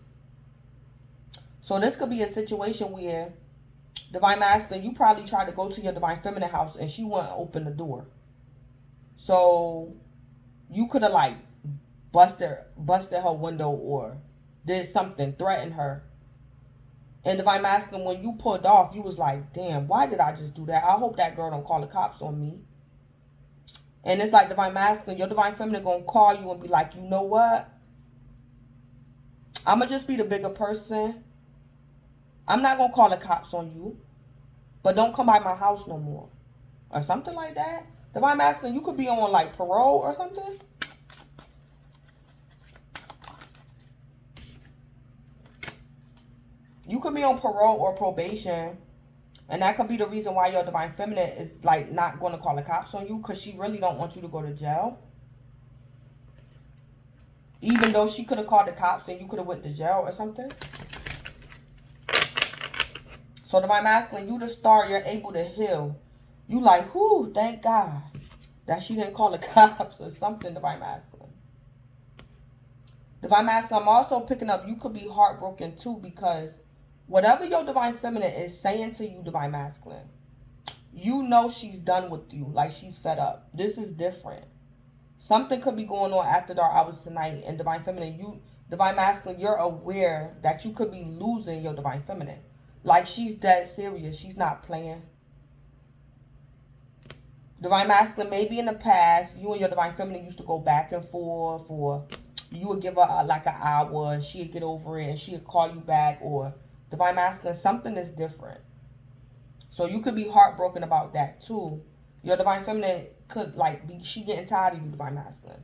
So this could be a situation where Divine Masculine, you probably tried to go to your Divine Feminine house and she wouldn't open the door. So you could have like busted her window or did something, threatened her. And Divine Masculine, when you pulled off, you was like, damn, why did I just do that? I hope that girl don't call the cops on me. And it's like Divine Masculine, your Divine Feminine gonna call you and be like, you know what? I'ma just be the bigger person. I'm not gonna call the cops on you, but don't come by my house no more. Or something like that. Divine Masculine, you could be on like parole or something. You could be on parole or probation. And that could be the reason why your Divine Feminine is like not going to call the cops on you. Because she really don't want you to go to jail. Even though she could have called the cops and you could have went to jail or something. So Divine Masculine, you the star, you're able to heal. You like, whoo, thank God that she didn't call the cops or something, Divine Masculine. Divine Masculine, I'm also picking up, you could be heartbroken too, because whatever your Divine Feminine is saying to you, Divine Masculine, you know she's done with you. Like she's fed up. This is different. Something could be going on after dark hours tonight. And Divine Feminine, Divine Masculine, you're aware that you could be losing your Divine Feminine. Like she's dead serious. She's not playing. Divine Masculine, maybe in the past, you and your Divine Feminine used to go back and forth, or you would give her like an hour and she'd get over it and she'd call you back, or Divine Masculine, something is different. So you could be heartbroken about that too. Your Divine Feminine could like be, she getting tired of you, Divine Masculine.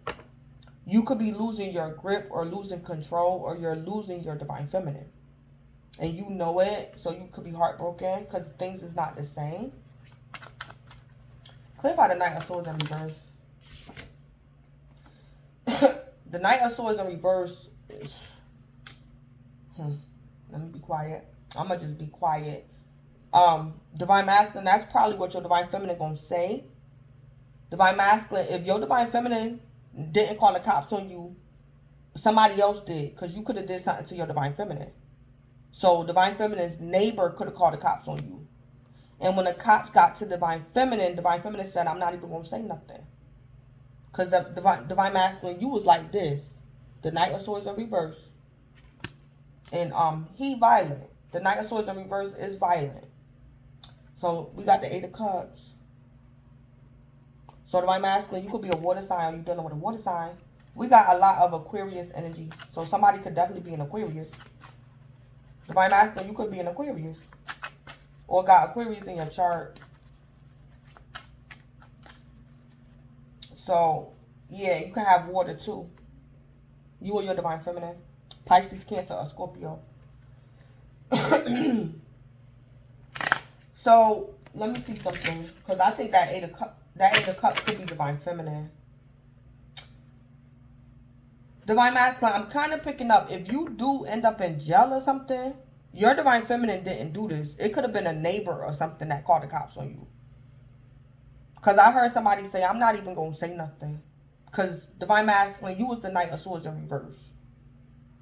You could be losing your grip or losing control, or you're losing your Divine Feminine. And you know it, so you could be heartbroken because things is not the same. Clarify the Knight of Swords in reverse. The Knight of Swords in reverse is... Let me be quiet. I'm going to just be quiet. Divine Masculine, that's probably what your Divine Feminine going to say. Divine Masculine, if your Divine Feminine didn't call the cops on you, somebody else did. Because you could have did something to your Divine Feminine. So Divine Feminine's neighbor could have called the cops on you. And when the cops got to Divine Feminine said, I'm not even going to say nothing. Because the Divine Masculine, you was like this. The Knight of Swords in reverse. And he violent. The Knight of Swords in reverse is violent. So we got the 8 of Cups. So Divine Masculine, you could be a water sign, or you're dealing with a water sign. We got a lot of Aquarius energy. So somebody could definitely be an Aquarius. Divine Masculine, you could be an Aquarius. Or got Aquarius in your chart. So, yeah, you can have water too. You or your Divine Feminine. Pisces, Cancer, or Scorpio. So, let me see something. Because I think that 8 of Cups could be Divine Feminine. Divine Masculine, I'm kind of picking up, if you do end up in jail or something, your Divine Feminine didn't do this. It could have been a neighbor or something that called the cops on you. Because I heard somebody say, I'm not even going to say nothing. Because Divine Masculine, you was the Knight of Swords in reverse.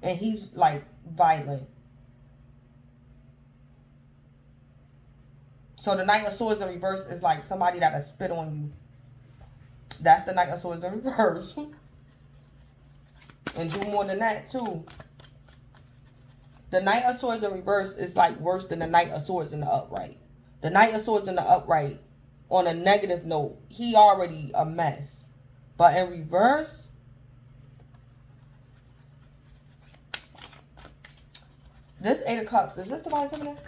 And he's like violent. So the Knight of Swords in reverse is like somebody that'll spit on you. That's the Knight of Swords in reverse. And do more than that too. The Knight of Swords in reverse is like worse than the Knight of Swords in the upright. The Knight of Swords in the upright, on a negative note, he already a mess. But in reverse, this 8 of Cups, is this Divine Feminine?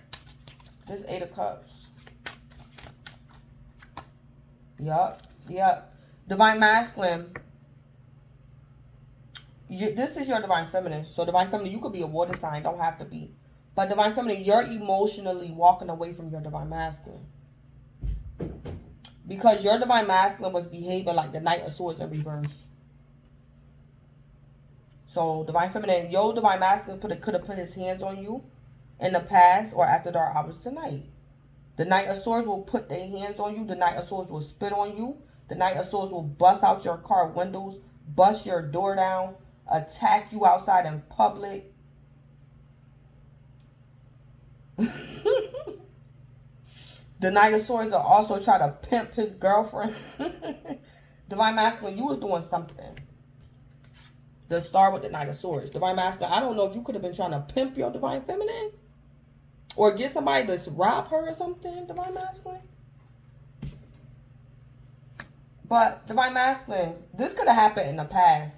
This 8 of Cups. Yup. Divine Masculine. This is your Divine Feminine. So Divine Feminine, you could be a water sign. Don't have to be. But Divine Feminine, you're emotionally walking away from your Divine Masculine. Because your Divine Masculine was behaving like the Knight of Swords in reverse. So Divine Feminine, your Divine Masculine could have put his hands on you in the past or after dark hours tonight. The Knight of Swords will put their hands on you. The Knight of Swords will spit on you. The Knight of Swords will bust out your car windows, bust your door down, attack you outside in public. The Knight of Swords will also try to pimp his girlfriend. Divine Masculine, you was doing something. The Star with the Knight of Swords. Divine Masculine, I don't know if you could have been trying to pimp your Divine Feminine. Or get somebody to rob her or something, Divine Masculine. But, Divine Masculine, this could have happened in the past.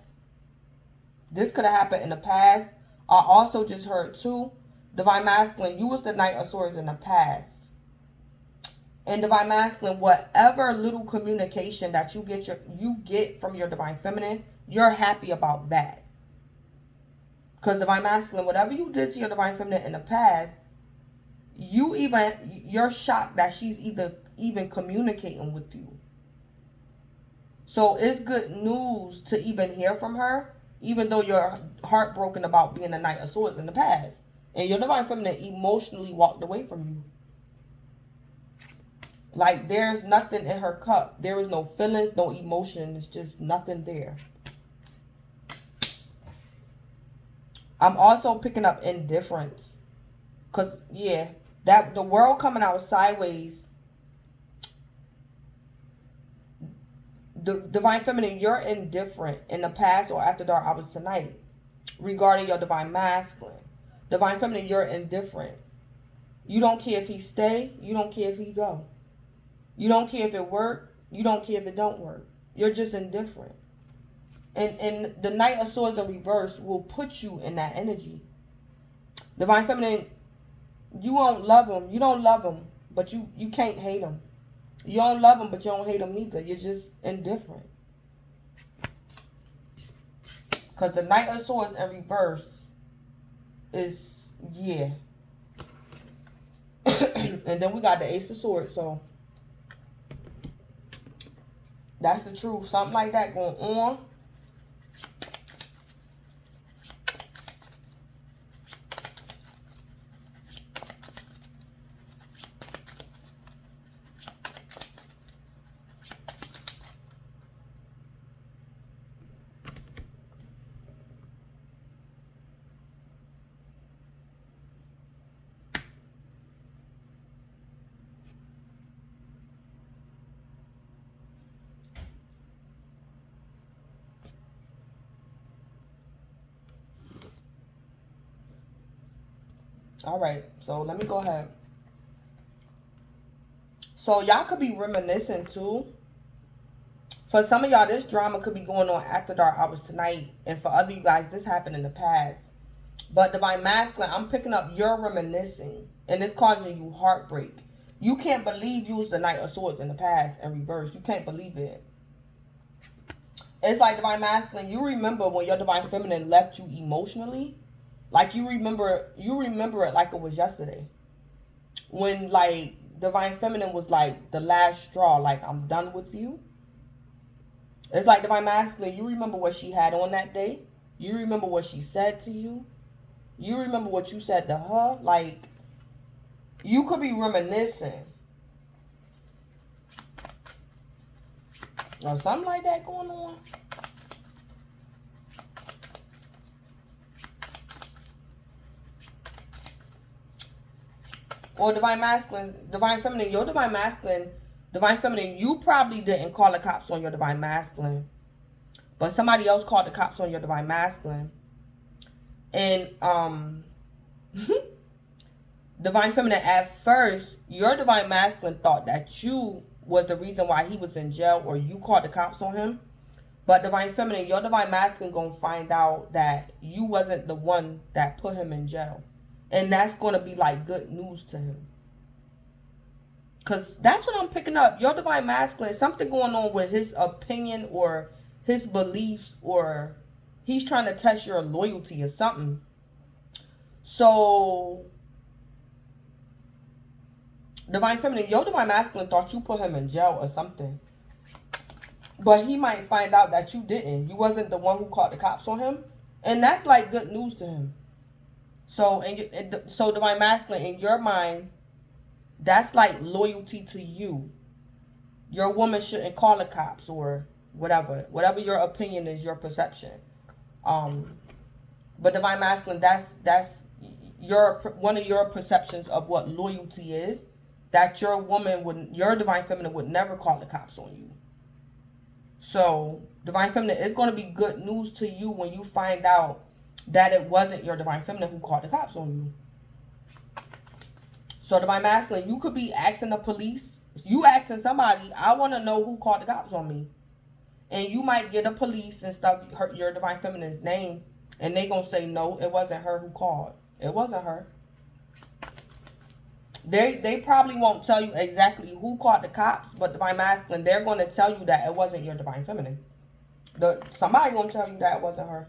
This could have happened in the past. I also just heard, too, Divine Masculine, you was the Knight of Swords in the past. And Divine Masculine, whatever little communication that you get from your Divine Feminine, you're happy about that. Because Divine Masculine, whatever you did to your Divine Feminine in the past, you're shocked that she's even communicating with you. So it's good news to even hear from her, even though you're heartbroken about being a Knight of Swords in the past. And your Divine Feminine emotionally walked away from you. Like, there's nothing in her cup. There is no feelings, no emotion. It's just nothing there. I'm also picking up indifference. Because, yeah, that the world coming out sideways. The Divine Feminine, you're indifferent in the past or after dark hours tonight regarding your Divine Masculine. Divine Feminine, you're indifferent. You don't care if he stay. You don't care if he go. You don't care if it work. You don't care if it don't work. You're just indifferent. And the Knight of Swords in reverse will put you in that energy. Divine Feminine, you won't love him. You don't love him, but you can't hate him. You don't love him, but you don't hate him neither. You're just indifferent. Because the Knight of Swords in reverse is, yeah. And then we got the Ace of Swords, so that's the truth. Something like that going on. All right, so let me go ahead. So y'all could be reminiscing too. For some of y'all, this drama could be going on after dark hours tonight. And for other you guys, this happened in the past. But Divine Masculine, I'm picking up you're reminiscing. And it's causing you heartbreak. You can't believe you was the Knight of Swords in the past in reverse. You can't believe it. It's like Divine Masculine, you remember when your Divine Feminine left you emotionally. Like you remember it like it was yesterday. When like Divine Feminine was like the last straw, like I'm done with you. It's like Divine Masculine, you remember what she had on that day. You remember what she said to you. You remember what you said to her. Like, you could be reminiscing. Or something like that going on. Or Divine Masculine, Divine Feminine, your Divine Masculine, Divine Feminine, you probably didn't call the cops on your Divine Masculine. But somebody else called the cops on your Divine Masculine. And, Divine Feminine, at first, your Divine Masculine thought that you was the reason why he was in jail or you called the cops on him. But Divine Feminine, your Divine Masculine gonna find out that you wasn't the one that put him in jail. And that's going to be like good news to him. Because that's what I'm picking up. Your Divine Masculine, something going on with his opinion or his beliefs, or he's trying to test your loyalty or something. So, Divine Feminine, your Divine Masculine thought you put him in jail or something. But he might find out that you didn't. You wasn't the one who called the cops on him. And that's like good news to him. So, so Divine Masculine, in your mind, That's like loyalty to you. Your woman shouldn't call the cops or whatever. Whatever your opinion is, your perception. But divine masculine, that's your one of your perceptions of what loyalty is. That your woman would, your divine feminine would never call the cops on you. So divine feminine, it's going to be good news to you when you find out that it wasn't your divine feminine who called the cops on you. So divine masculine, you could be asking the police. You asking somebody, I want to know who called the cops on me. And you might get a police and stuff, your divine feminine's name, and they gonna say, no, it wasn't her who called. It wasn't her. They probably won't tell you exactly who called the cops, but divine masculine, they're going to tell you that it wasn't your divine feminine. Somebody gonna tell you that it wasn't her.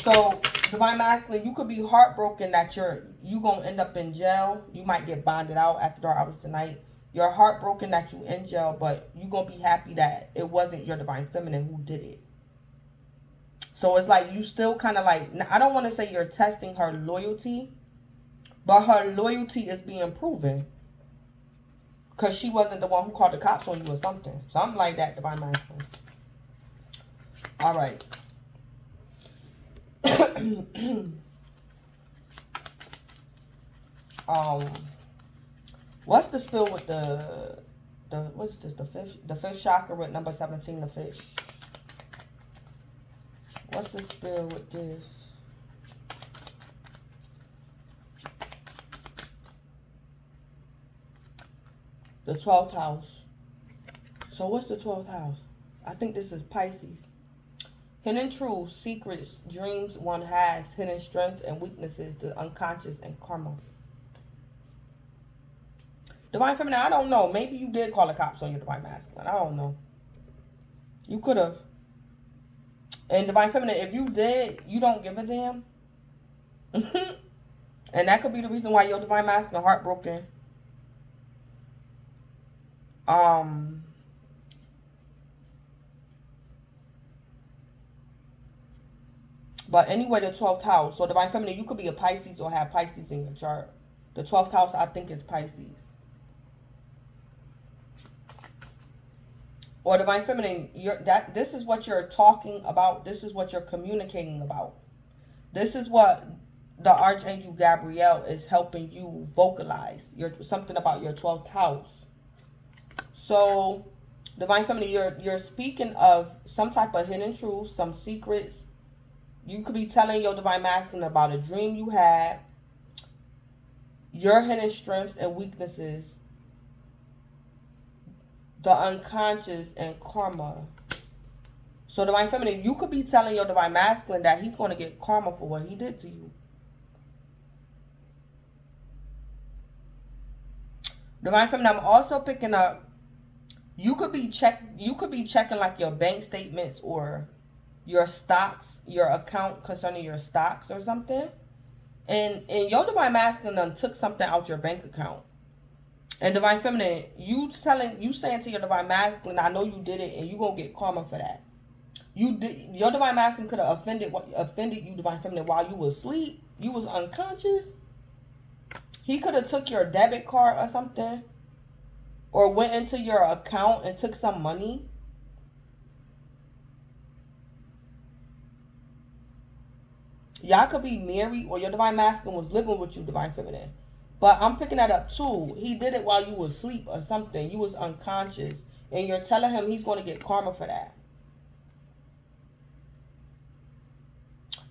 So divine masculine, you could be heartbroken that you gonna end up in jail. You might get bonded out after dark hours tonight. You're heartbroken that you in jail, but you gonna be happy that it wasn't your divine feminine who did it. So it's like you still kind of like, I don't want to say you're testing her loyalty, but her loyalty is being proven. Because she wasn't the one who called the cops on you or something. Something like that, divine masculine. All right. What's the spill with the what's this, the fifth chakra with number 17, the fish? What's the spill with this? The 12th house. So what's the 12th house? I think this is Pisces. Hidden truths, secrets, dreams one has, hidden strengths and weaknesses, the unconscious, and karma. Divine feminine, I don't know. Maybe you did call the cops on your divine masculine. I don't know. You could have. And divine feminine, if you did, you don't give a damn. And that could be the reason why your divine masculine heartbroken. But anyway, the 12th house. So divine feminine, you could be a Pisces or have Pisces in your chart. The 12th house, I think, is Pisces. Or divine feminine, this is what you're talking about. This is what you're communicating about. This is what the Archangel Gabriel is helping you vocalize. Something about your 12th house. So, divine feminine, you're speaking of some type of hidden truth, some secrets. You could be telling your divine masculine about a dream you had, your hidden strengths and weaknesses, the unconscious, and karma. So divine feminine, you could be telling your divine masculine that he's going to get karma for what he did to you. Divine feminine, I'm also picking up, you could be checking like your bank statements or your stocks, your account concerning your stocks or something. And your divine masculine took something out your bank account. And divine feminine, you saying to your divine masculine, I know you did it and you gonna get karma for that. Your divine masculine could have offended you, divine feminine, while you was asleep. You was unconscious. He could have took your debit card or something, or went into your account and took some money. Y'all could be married, or your divine masculine was living with you, divine feminine. But I'm picking that up too. He did it while you was asleep or something. You was unconscious. And you're telling him he's going to get karma for that.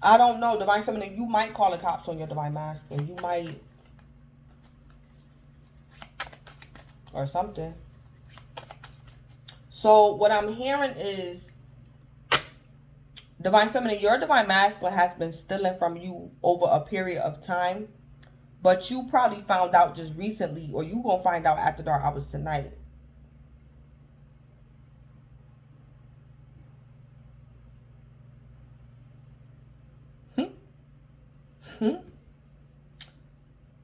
I don't know, divine feminine. You might call the cops on your divine masculine. You might. Or something. So what I'm hearing is, divine feminine, your divine masculine has been stealing from you over a period of time. But you probably found out just recently, or you going to find out after dark hours tonight.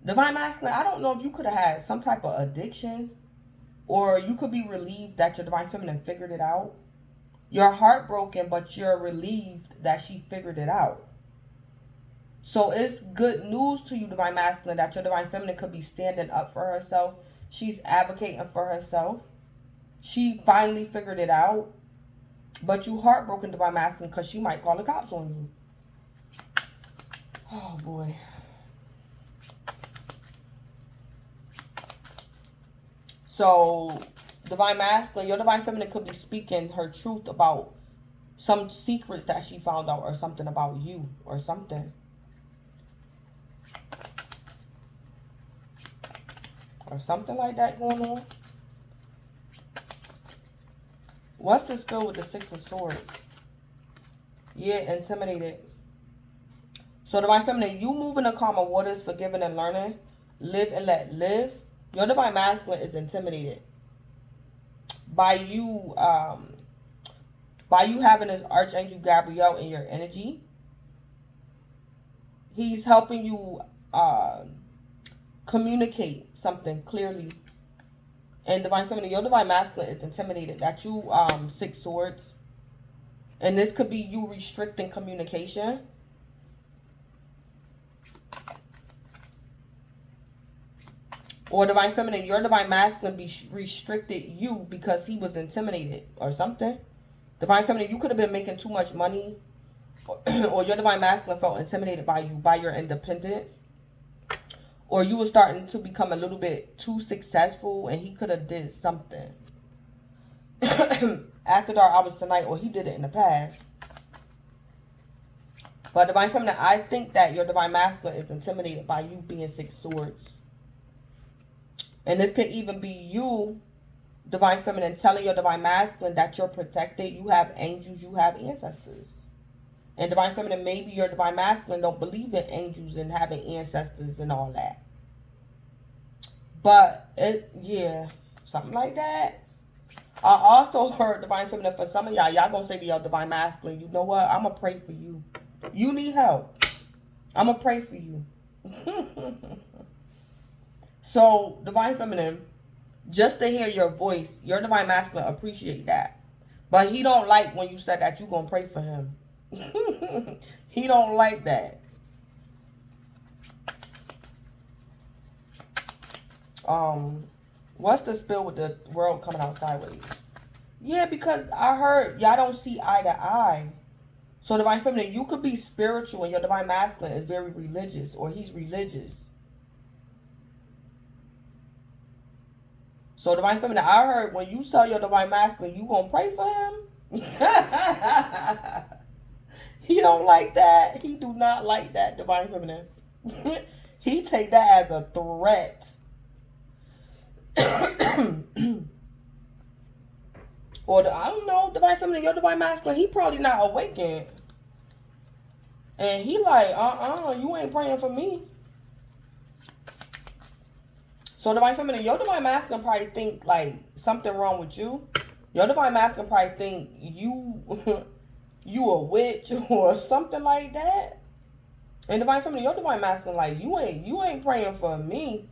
Divine masculine, I don't know if you could have had some type of addiction, or you could be relieved that your divine feminine figured it out. You're heartbroken, but you're relieved that she figured it out. So it's good news to you, Divine Masculine, that your Divine Feminine could be standing up for herself. She's advocating for herself. She finally figured it out. But you heartbroken, Divine Masculine, because she might call the cops on you. Oh, boy. So, Divine Masculine, your Divine Feminine could be speaking her truth about some secrets that she found out or something about you or something. Or something like that going on. What's this feel with the Six of Swords? Yeah, intimidated. So, Divine Feminine, you move in the calmer waters, forgiving and learning. Live and let live. Your Divine Masculine is intimidated by you having this Archangel Gabriel in your energy. He's helping you communicate something clearly. And Divine Feminine, your Divine Masculine is intimidated that you Six Swords. And this could be you restricting communication. Or Divine Feminine, your Divine Masculine restricted you because he was intimidated or something. Divine Feminine, you could have been making too much money. Or your Divine Masculine felt intimidated by you, by your independence. Or you were starting to become a little bit too successful and he could have did something. After dark hours tonight, or he did it in the past. But Divine Feminine, I think that your Divine Masculine is intimidated by you being Six Swords. And this could even be you, Divine Feminine, telling your Divine Masculine that you're protected. You have angels, you have ancestors. And Divine Feminine, maybe your Divine Masculine don't believe in angels and having ancestors and all that. But, yeah, something like that. I also heard, Divine Feminine, for some of y'all going to say to your Divine Masculine, you know what? I'm going to pray for you. You need help. I'm going to pray for you. So, Divine Feminine, just to hear your voice, your Divine Masculine appreciate that. But he don't like when you said that you're going to pray for him. He don't like that. What's the spill with the world coming out sideways? Yeah, because I heard y'all don't see eye to eye. So, Divine Feminine, you could be spiritual and your Divine Masculine is very religious, or he's religious. So, Divine Feminine, I heard when you tell your Divine Masculine, you gonna pray for him? He don't like that. He do not like that, Divine Feminine. He take that as a threat. Or, I don't know, Divine Feminine, your Divine Masculine, he probably not awakened. And he like, you ain't praying for me. So, Divine Feminine, your Divine Masculine probably think, like, something wrong with you. Your Divine Masculine probably think you a witch or something like that. And Divine Feminine, your Divine Masculine, like, you ain't praying for me.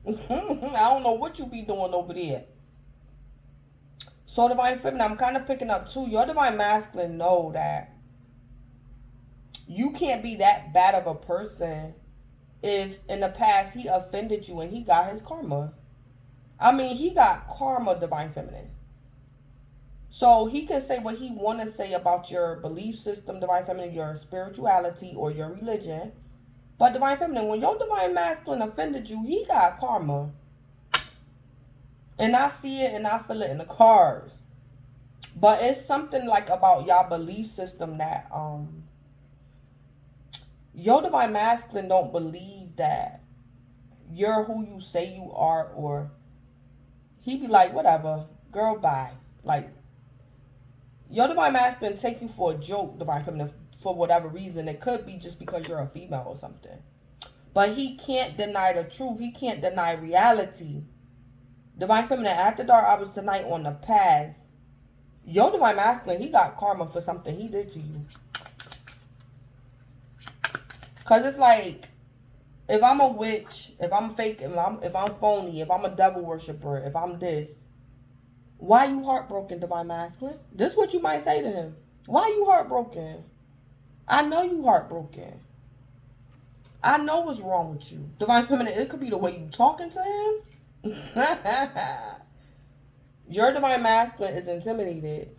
I don't know what you be doing over there. So, Divine Feminine, I'm kind of picking up, too. Your Divine Masculine know that you can't be that bad of a person if in the past he offended you and he got his karma. I mean, he got karma, Divine Feminine. So he can say what he want to say about your belief system, Divine Feminine, your spirituality or your religion. But Divine Feminine, when your Divine Masculine offended you, he got karma. And I see it and I feel it in the cards. But it's something like about y'all belief system that your Divine Masculine don't believe that you're who you say you are, or he be like, whatever, girl, bye. Like, your Divine Masculine take you for a joke, Divine Feminine, for whatever reason. It could be just because you're a female or something. But he can't deny the truth. He can't deny reality. Divine Feminine, after dark hours tonight on the path, your Divine Masculine, he got karma for something he did to you. Because it's like, if I'm a witch, if I'm fake, if I'm phony, if I'm a devil worshiper, if I'm this, why you heartbroken, Divine Masculine? This is what you might say to him. Why you heartbroken? I know you heartbroken. I know what's wrong with you. Divine Feminine, it could be the way you talking to him. Your Divine Masculine is intimidated.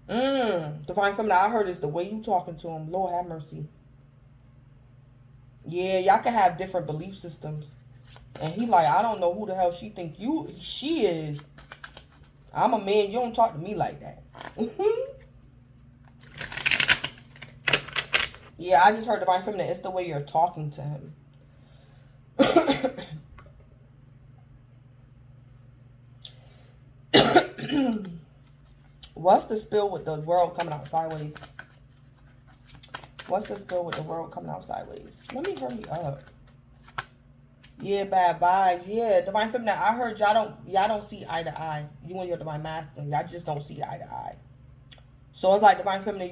Divine Feminine, I heard it's the way you talking to him. Lord have mercy. Yeah, y'all can have different belief systems. And he like, I don't know who the hell she is. I'm a man, you don't talk to me like that. Yeah, I just heard Divine Feminine, it's the way you're talking to him. What's the spill with the world coming out sideways? What's the spill with the world coming out sideways? Let me hurry up. Yeah, bad vibes. Yeah, Divine Feminine, I heard y'all don't see eye to eye. You and your Divine Masculine, y'all just don't see eye to eye. So it's like Divine Feminine,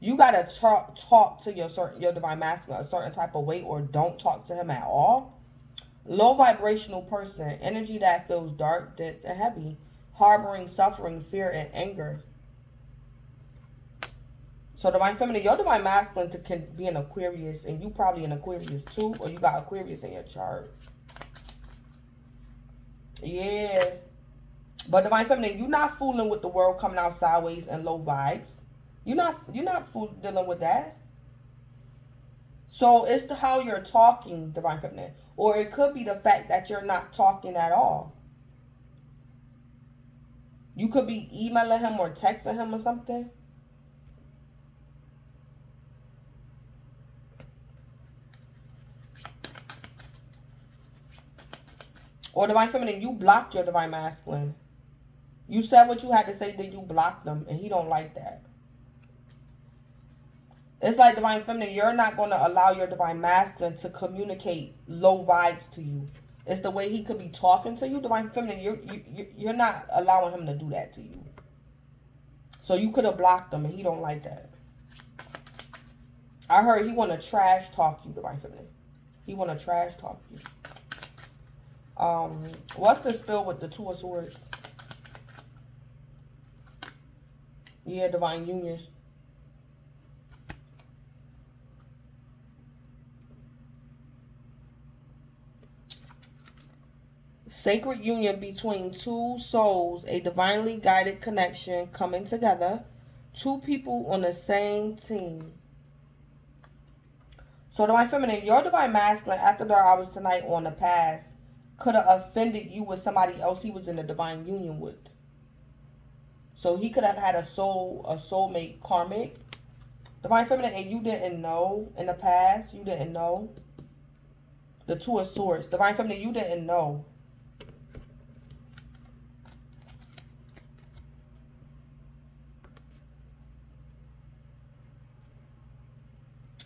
you gotta talk to your Divine Masculine a certain type of way, or don't talk to him at all. Low vibrational person, energy that feels dark, dense, and heavy, harboring suffering, fear, and anger. So Divine Feminine, your Divine Masculine can be an Aquarius, and you probably an Aquarius too, or you got Aquarius in your chart. Yeah. But Divine Feminine, you're not fooling with the world coming out sideways and low vibes. You're not dealing with that. So it's how you're talking, Divine Feminine. Or it could be the fact that you're not talking at all. You could be emailing him or texting him or something. Or Divine Feminine, you blocked your Divine Masculine. You said what you had to say, then you blocked them, and he don't like that. It's like Divine Feminine, you're not going to allow your Divine Masculine to communicate low vibes to you. It's the way he could be talking to you. Divine Feminine, you're not allowing him to do that to you. So you could have blocked him, and he don't like that. I heard he want to trash talk you, Divine Feminine. He want to trash talk you. What's the spill with the Two of Swords? Yeah, Divine Union. Sacred union between two souls, a divinely guided connection coming together. Two people on the same team. So Divine Feminine, your Divine Masculine, after dark hours tonight on the past, could have offended you with somebody else he was in a divine union with. So he could have had a soulmate karmic. Divine Feminine, and you didn't know in the past. You didn't know. The Two of Swords. Divine Feminine, you didn't know.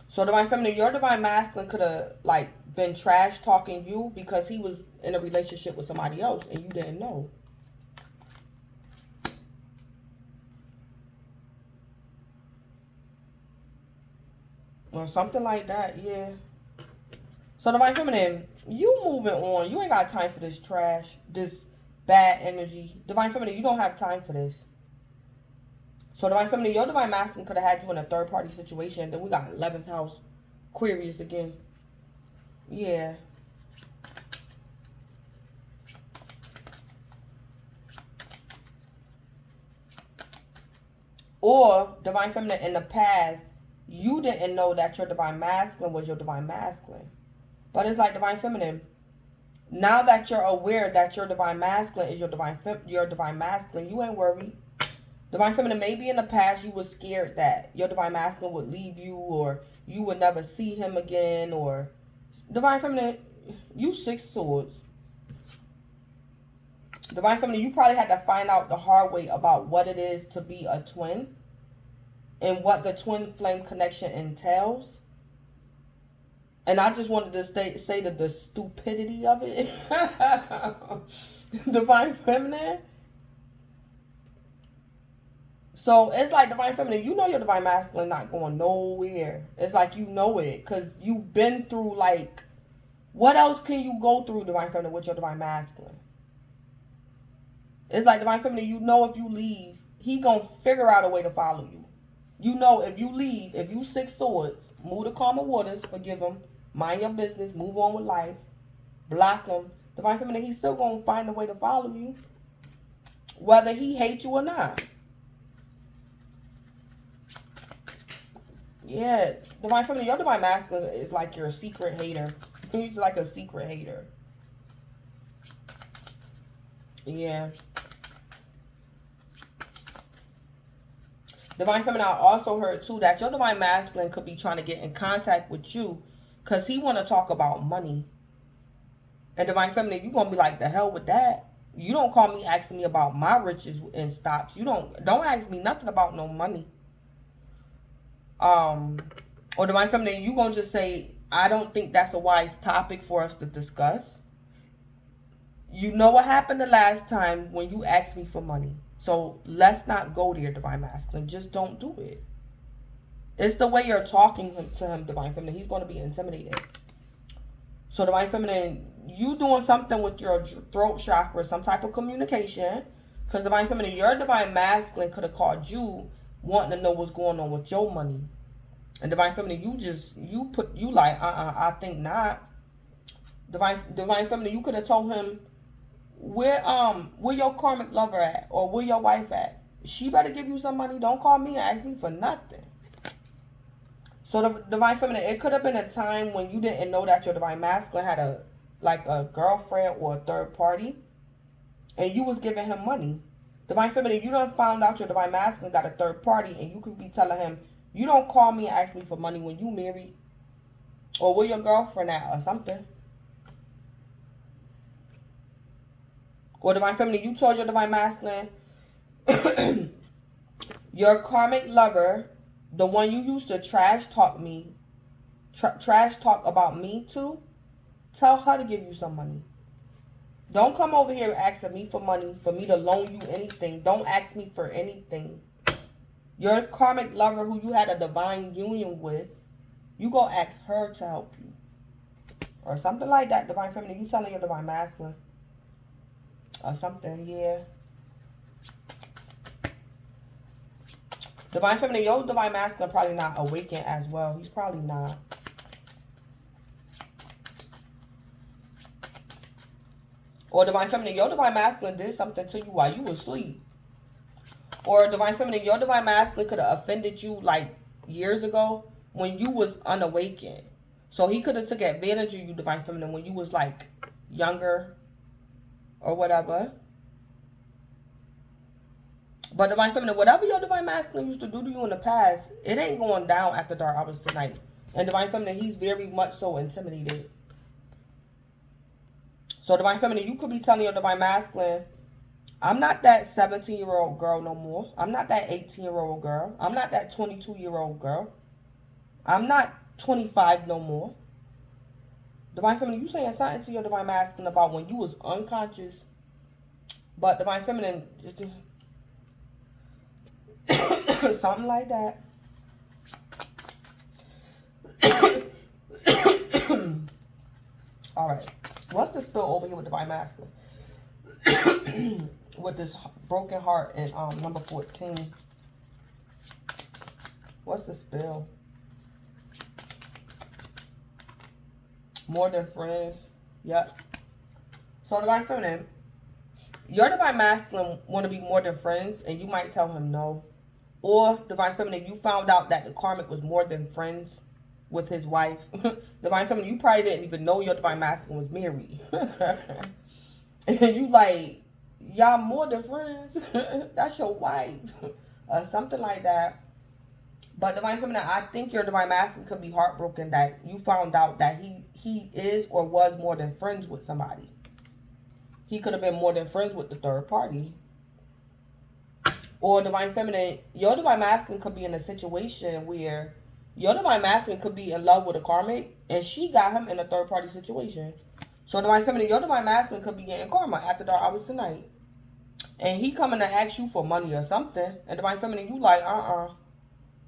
So Divine Feminine, your Divine Masculine could have like been trash talking you because he was in a relationship with somebody else and you didn't know. Or something like that, yeah. So Divine Feminine, you moving on. You ain't got time for this trash, this bad energy. Divine Feminine, you don't have time for this. So Divine Feminine, your Divine Masculine could have had you in a third party situation. Then we got 11th house, Aquarius again. Yeah. Or Divine Feminine, in the past, you didn't know that your Divine Masculine was your Divine Masculine. But it's like Divine Feminine, now that you're aware that your Divine Masculine is your Divine Masculine, you ain't worried. Divine Feminine, maybe in the past you were scared that your Divine Masculine would leave you or you would never see him again. Or Divine Feminine, you 6 swords. Divine Feminine, you probably had to find out the hard way about what it is to be a twin and what the twin flame connection entails. And I just wanted to say that the stupidity of it. Divine Feminine. So it's like Divine Feminine, you know your Divine Masculine not going nowhere. It's like you know it because you've been through like, what else can you go through, Divine Feminine, with your Divine Masculine? It's like Divine Feminine, you know if you leave, he gonna figure out a way to follow you. You know, if you leave, if you 6 swords, move to calmer waters, forgive him, mind your business, move on with life, block him. Divine Feminine, he's still going to find a way to follow you, whether he hates you or not. Yeah, Divine Feminine, your Divine Masculine is like your secret hater. He's like a secret hater. Yeah. Divine Feminine, I also heard too that your Divine Masculine could be trying to get in contact with you because he want to talk about money. And Divine Feminine, you going to be like, the hell with that. You don't call me asking me about my riches and stocks. You don't ask me nothing about no money. Or Divine Feminine, you going to just say, I don't think that's a wise topic for us to discuss. You know what happened the last time when you asked me for money. So let's not go there, Divine Masculine. Just don't do it. It's the way you're talking to him, Divine Feminine. He's going to be intimidated. So Divine Feminine, you doing something with your throat chakra, some type of communication. Because Divine Feminine, your Divine Masculine could have called you wanting to know what's going on with your money. And Divine Feminine, you like, I think not. Divine Feminine, you could have told him, where your karmic lover at, or where your wife at? She better give you some money. Don't call me and ask me for nothing. So the Divine Feminine, it could have been a time when you didn't know that your Divine Masculine had a girlfriend or a third party, and you was giving him money. Divine Feminine, you done found out your Divine Masculine got a third party, and you could be telling him, you don't call me and ask me for money when you married, or where your girlfriend at, or something. Or Divine Feminine, you told your Divine Masculine, your karmic lover, the one you used to trash talk about me to, tell her to give you some money. Don't come over here asking me for money, for me to loan you anything. Don't ask me for anything. Your karmic lover who you had a divine union with, you go ask her to help you. Or something like that, Divine Feminine. You telling your Divine Masculine. Or something, yeah. Divine Feminine, your Divine Masculine probably not awakened as well. He's probably not. Or Divine Feminine, your Divine Masculine did something to you while you were asleep. Or Divine Feminine, your Divine Masculine could have offended you like years ago when you was unawakened. So he could have took advantage of you, Divine Feminine, when you was like younger or whatever. But Divine Feminine, whatever your Divine Masculine used to do to you in the past, it ain't going down after dark hours tonight. And Divine Feminine, he's very much so intimidated. So Divine Feminine, you could be telling your Divine Masculine, I'm not that 17-year-old girl no more. I'm not that 18-year-old girl. I'm not that 22-year-old girl. I'm not 25 no more. Divine Feminine, you saying something to your Divine Masculine about when you was unconscious. But Divine Feminine, something like that. All right. What's the spill over here with Divine Masculine? With this broken heart and number 14. What's the spill? More than friends. Yep. So Divine Feminine, your Divine Masculine want to be more than friends, and you might tell him no. Or Divine Feminine, you found out that the karmic was more than friends with his wife. Divine Feminine, you probably didn't even know your Divine Masculine was married. And you like, y'all more than friends. That's your wife. Something like that. But Divine Feminine, I think your Divine Masculine could be heartbroken that you found out that he is or was more than friends with somebody. He could have been more than friends with the third party. Or Divine Feminine, your Divine Masculine could be in a situation where your Divine Masculine could be in love with a karmic and she got him in a third party situation. So Divine Feminine, your Divine Masculine could be getting karma after dark hours tonight. And he coming to ask you for money or something. And Divine Feminine, you like,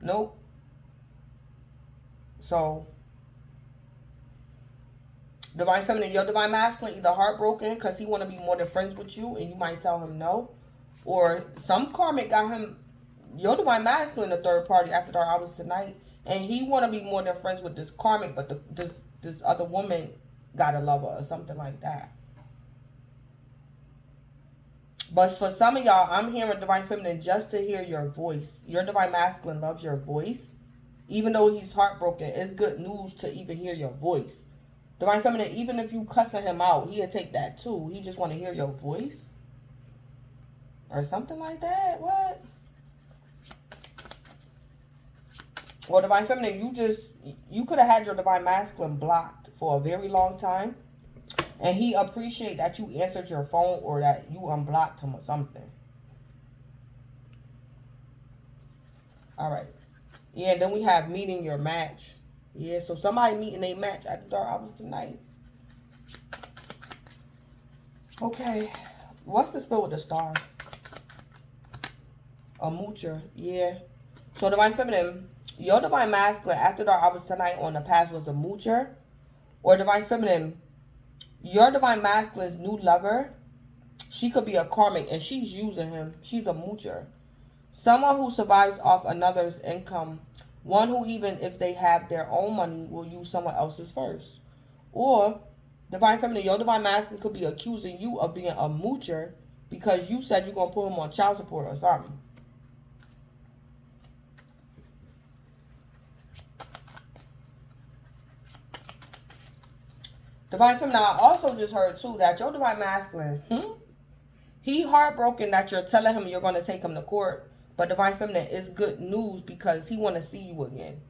nope. So, Divine Feminine, your Divine Masculine either heartbroken because he want to be more than friends with you and you might tell him no. Or some karmic got him your divine masculine, the third party after dark hours tonight, and he want to be more than friends with this karmic, but this other woman got a lover or something like that. But for some of y'all, I'm hearing divine feminine just to hear your voice. Your divine masculine loves your voice. Even though he's heartbroken, it's good news to even hear your voice. Divine feminine, even if you cussing him out, he'll take that too. He just want to hear your voice. Or something like that. What? Or divine feminine, you could have had your divine masculine blocked for a very long time. And he appreciate that you answered your phone or that you unblocked him or something. All right. Yeah, then we have meeting your match. Yeah, so somebody meeting a match at the dark hours tonight. Okay. What's the spell with the star? A moocher. Yeah. So divine feminine, your divine masculine after dark hours tonight on the past was a moocher. Or divine feminine, your divine masculine's new lover, she could be a karmic and she's using him. She's a moocher. Someone who survives off another's income. One who, even if they have their own money, will use someone else's first. Or, divine feminine, your divine masculine could be accusing you of being a moocher because you said you're going to put him on child support or something. Divine feminine, I also just heard too that your divine masculine, he heartbroken that you're telling him you're going to take him to court. But divine feminine is good news because he want to see you again.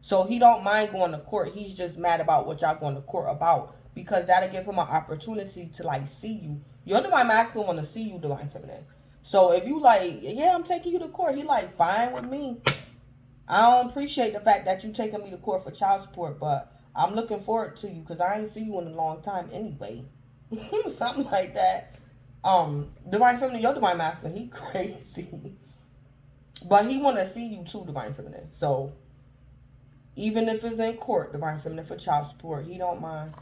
So he don't mind going to court. He's just mad about what y'all going to court about. Because that'll give him an opportunity to like see you. Your divine masculine want to see you, divine feminine. So if you like, yeah, I'm taking you to court. He like, fine with me. I don't appreciate the fact that you taking me to court for child support. But I'm looking forward to you because I ain't see you in a long time anyway. Something like that. Divine feminine, your divine masculine, he crazy. But he want to see you too, divine feminine. So, even if it's in court, divine feminine, for child support, he don't mind.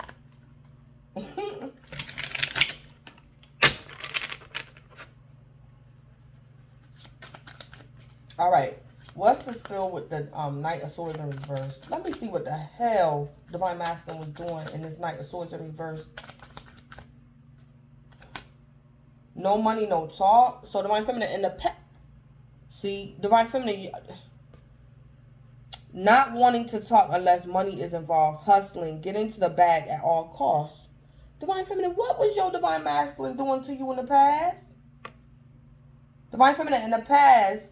All right. What's the spell with the Knight of Swords in reverse? Let me see what the hell divine masculine was doing in this Knight of Swords in reverse. No money, no talk. So divine feminine in the pet. See, divine feminine, not wanting to talk unless money is involved, hustling, getting to the bag at all costs. Divine feminine, what was your divine masculine doing to you in the past? Divine feminine, in the past,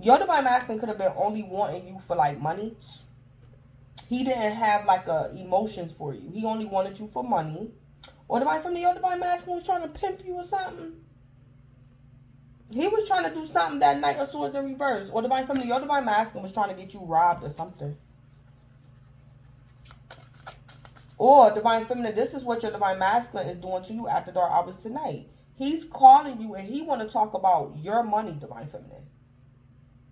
your divine masculine could have been only wanting you for like money. He didn't have like emotions for you. He only wanted you for money. Or divine feminine, your divine masculine was trying to pimp you or something. He was trying to do something that Knight of Swords in reverse. Or divine feminine, your divine masculine was trying to get you robbed or something. Or divine feminine, this is what your divine masculine is doing to you after dark hours tonight. He's calling you and he want to talk about your money, divine feminine.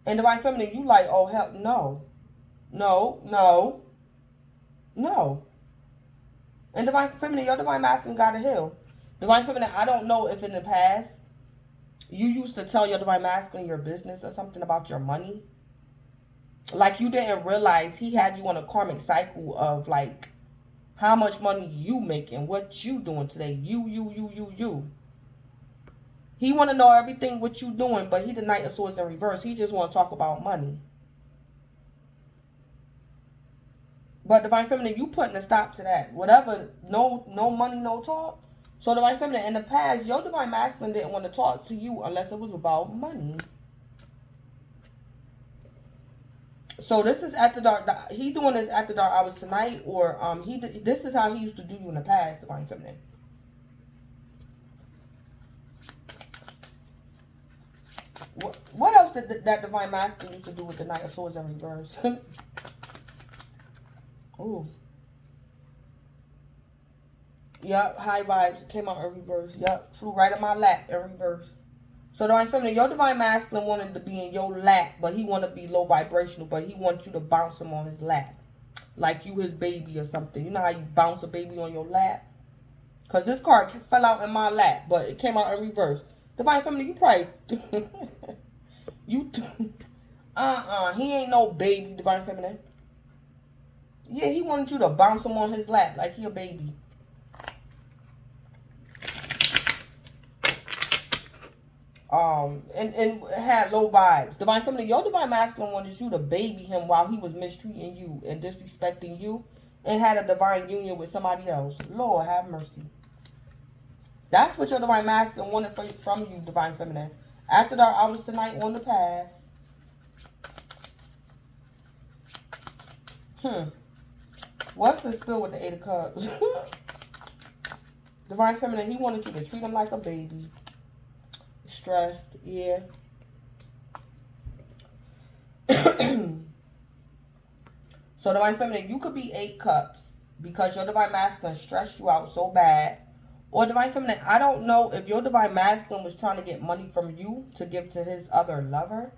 And divine feminine, you like, oh hell, no. No, no, no. And divine feminine, your divine masculine got to heal. Divine feminine, I don't know if in the past you used to tell your divine masculine your business or something about your money. Like you didn't realize he had you on a karmic cycle of like how much money you making, what you doing today. You. He want to know everything what you doing, but he the Knight of Swords in reverse. He just want to talk about money. But divine feminine, you putting a stop to that. Whatever, no money, no talk. So divine feminine, in the past, your divine masculine didn't want to talk to you unless it was about money. So this is after dark. He doing this after dark hours tonight, or this is how he used to do you in the past, divine feminine. What else did that divine masculine used to do with the Knight of Swords in reverse? Ooh. Yup, high vibes came out in reverse. Yup, flew right in my lap in reverse. So divine feminine, your divine masculine wanted to be in your lap, but he want to be low vibrational, but he wants you to bounce him on his lap. Like you his baby or something. You know how you bounce a baby on your lap? Because this card fell out in my lap, but it came out in reverse. Divine feminine, you probably... He ain't no baby, Divine Feminine. Yeah, he wanted you to bounce him on his lap like he a baby. And had low vibes. Divine Feminine, your Divine Masculine wanted you to baby him while he was mistreating you and disrespecting you and had a divine union with somebody else. Lord have mercy. That's what your Divine Masculine wanted from you, Divine Feminine. After dark hours tonight on the path. What's the spill with the 8 of Cups? Divine Feminine, he wanted you to treat him like a baby. Stressed, yeah. So Divine Feminine, you could be 8 Cups because your Divine Masculine stressed you out so bad. Or Divine Feminine, I don't know if your Divine Masculine was trying to get money from you to give to his other lover.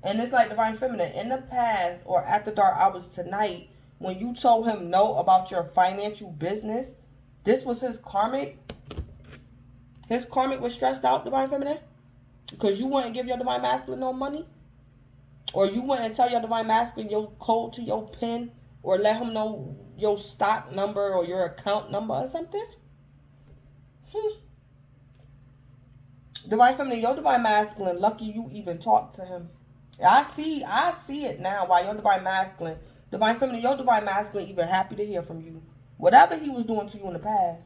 And it's like, Divine Feminine, in the past or after dark hours tonight, when you told him no about your financial business, this was his karmic. His karmic was stressed out, Divine Feminine, because you wouldn't give your Divine Masculine no money. Or you wouldn't tell your Divine Masculine your code to your PIN, or let him know your stock number or your account number or something. Divine Feminine, your Divine Masculine, lucky you even talked to him. I see it now. Why your Divine Masculine, Divine Feminine, your Divine Masculine even happy to hear from you. Whatever he was doing to you in the past.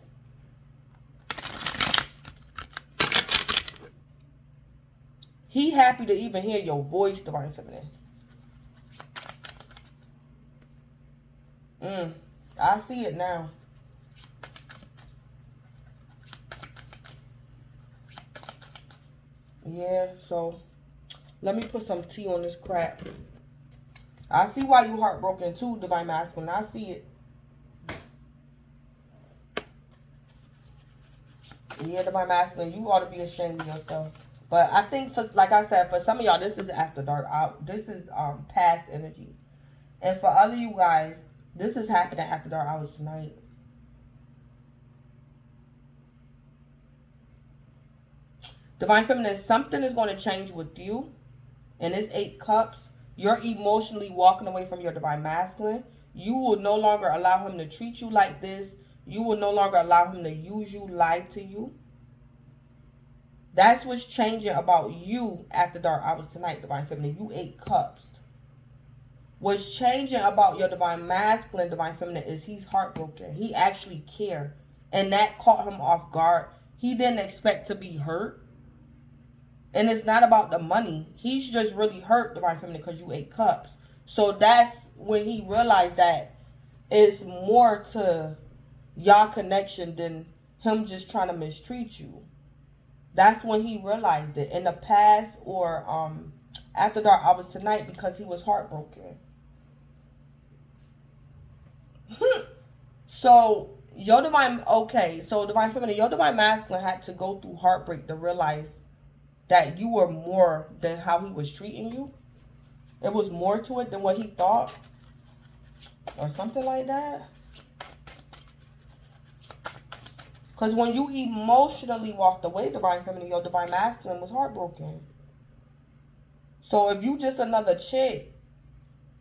He happy to even hear your voice, Divine Feminine. I see it now. Yeah, so let me put some tea on this crap. I see why you heartbroken too, Divine Masculine. I see it. Yeah, Divine Masculine, you ought to be ashamed of yourself. But I think, for, like I said, for some of y'all, this is after dark. This is past energy. And for other you guys, this is happening after dark hours tonight. Divine Feminine, something is going to change with you. And it's 8 Cups. You're emotionally walking away from your Divine Masculine. You will no longer allow him to treat you like this. You will no longer allow him to use you, lie to you. That's what's changing about you after dark hours tonight, Divine Feminine. You 8 Cups. What's changing about your Divine Masculine, Divine Feminine, is he's heartbroken. He actually cared. And that caught him off guard. He didn't expect to be hurt. And it's not about the money. He's just really hurt, Divine Feminine, because you 8 Cups. So that's when he realized that it's more to y'all connection than him just trying to mistreat you. That's when he realized it. In the past or after dark hours tonight, because he was heartbroken. So your Divine, okay, so Divine Feminine, your Divine Masculine had to go through heartbreak to realize that you were more than how he was treating you. It was more to it than what he thought. Or something like that. Because when you emotionally walked away, Divine Feminine, your Divine Masculine was heartbroken. So if you just another chick,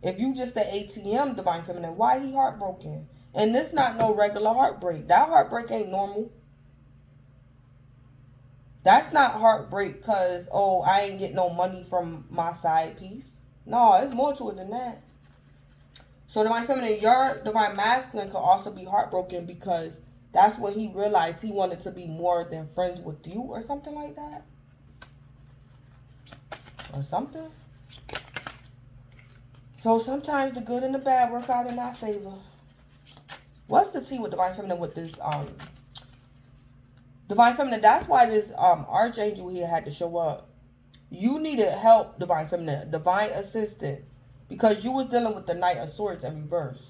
if you just an ATM, Divine Feminine, why he heartbroken? And this not no regular heartbreak. That heartbreak ain't normal. That's not heartbreak because, oh, I ain't get no money from my side piece. No, it's more to it than that. So Divine Feminine, your Divine Masculine could also be heartbroken because that's when he realized he wanted to be more than friends with you or something like that. Or something. So sometimes the good and the bad work out in our favor. What's the tea with Divine Feminine with this Divine Feminine? That's why this Archangel here had to show up. You needed help, Divine Feminine, divine assistance, because you was dealing with the Knight of Swords in reverse.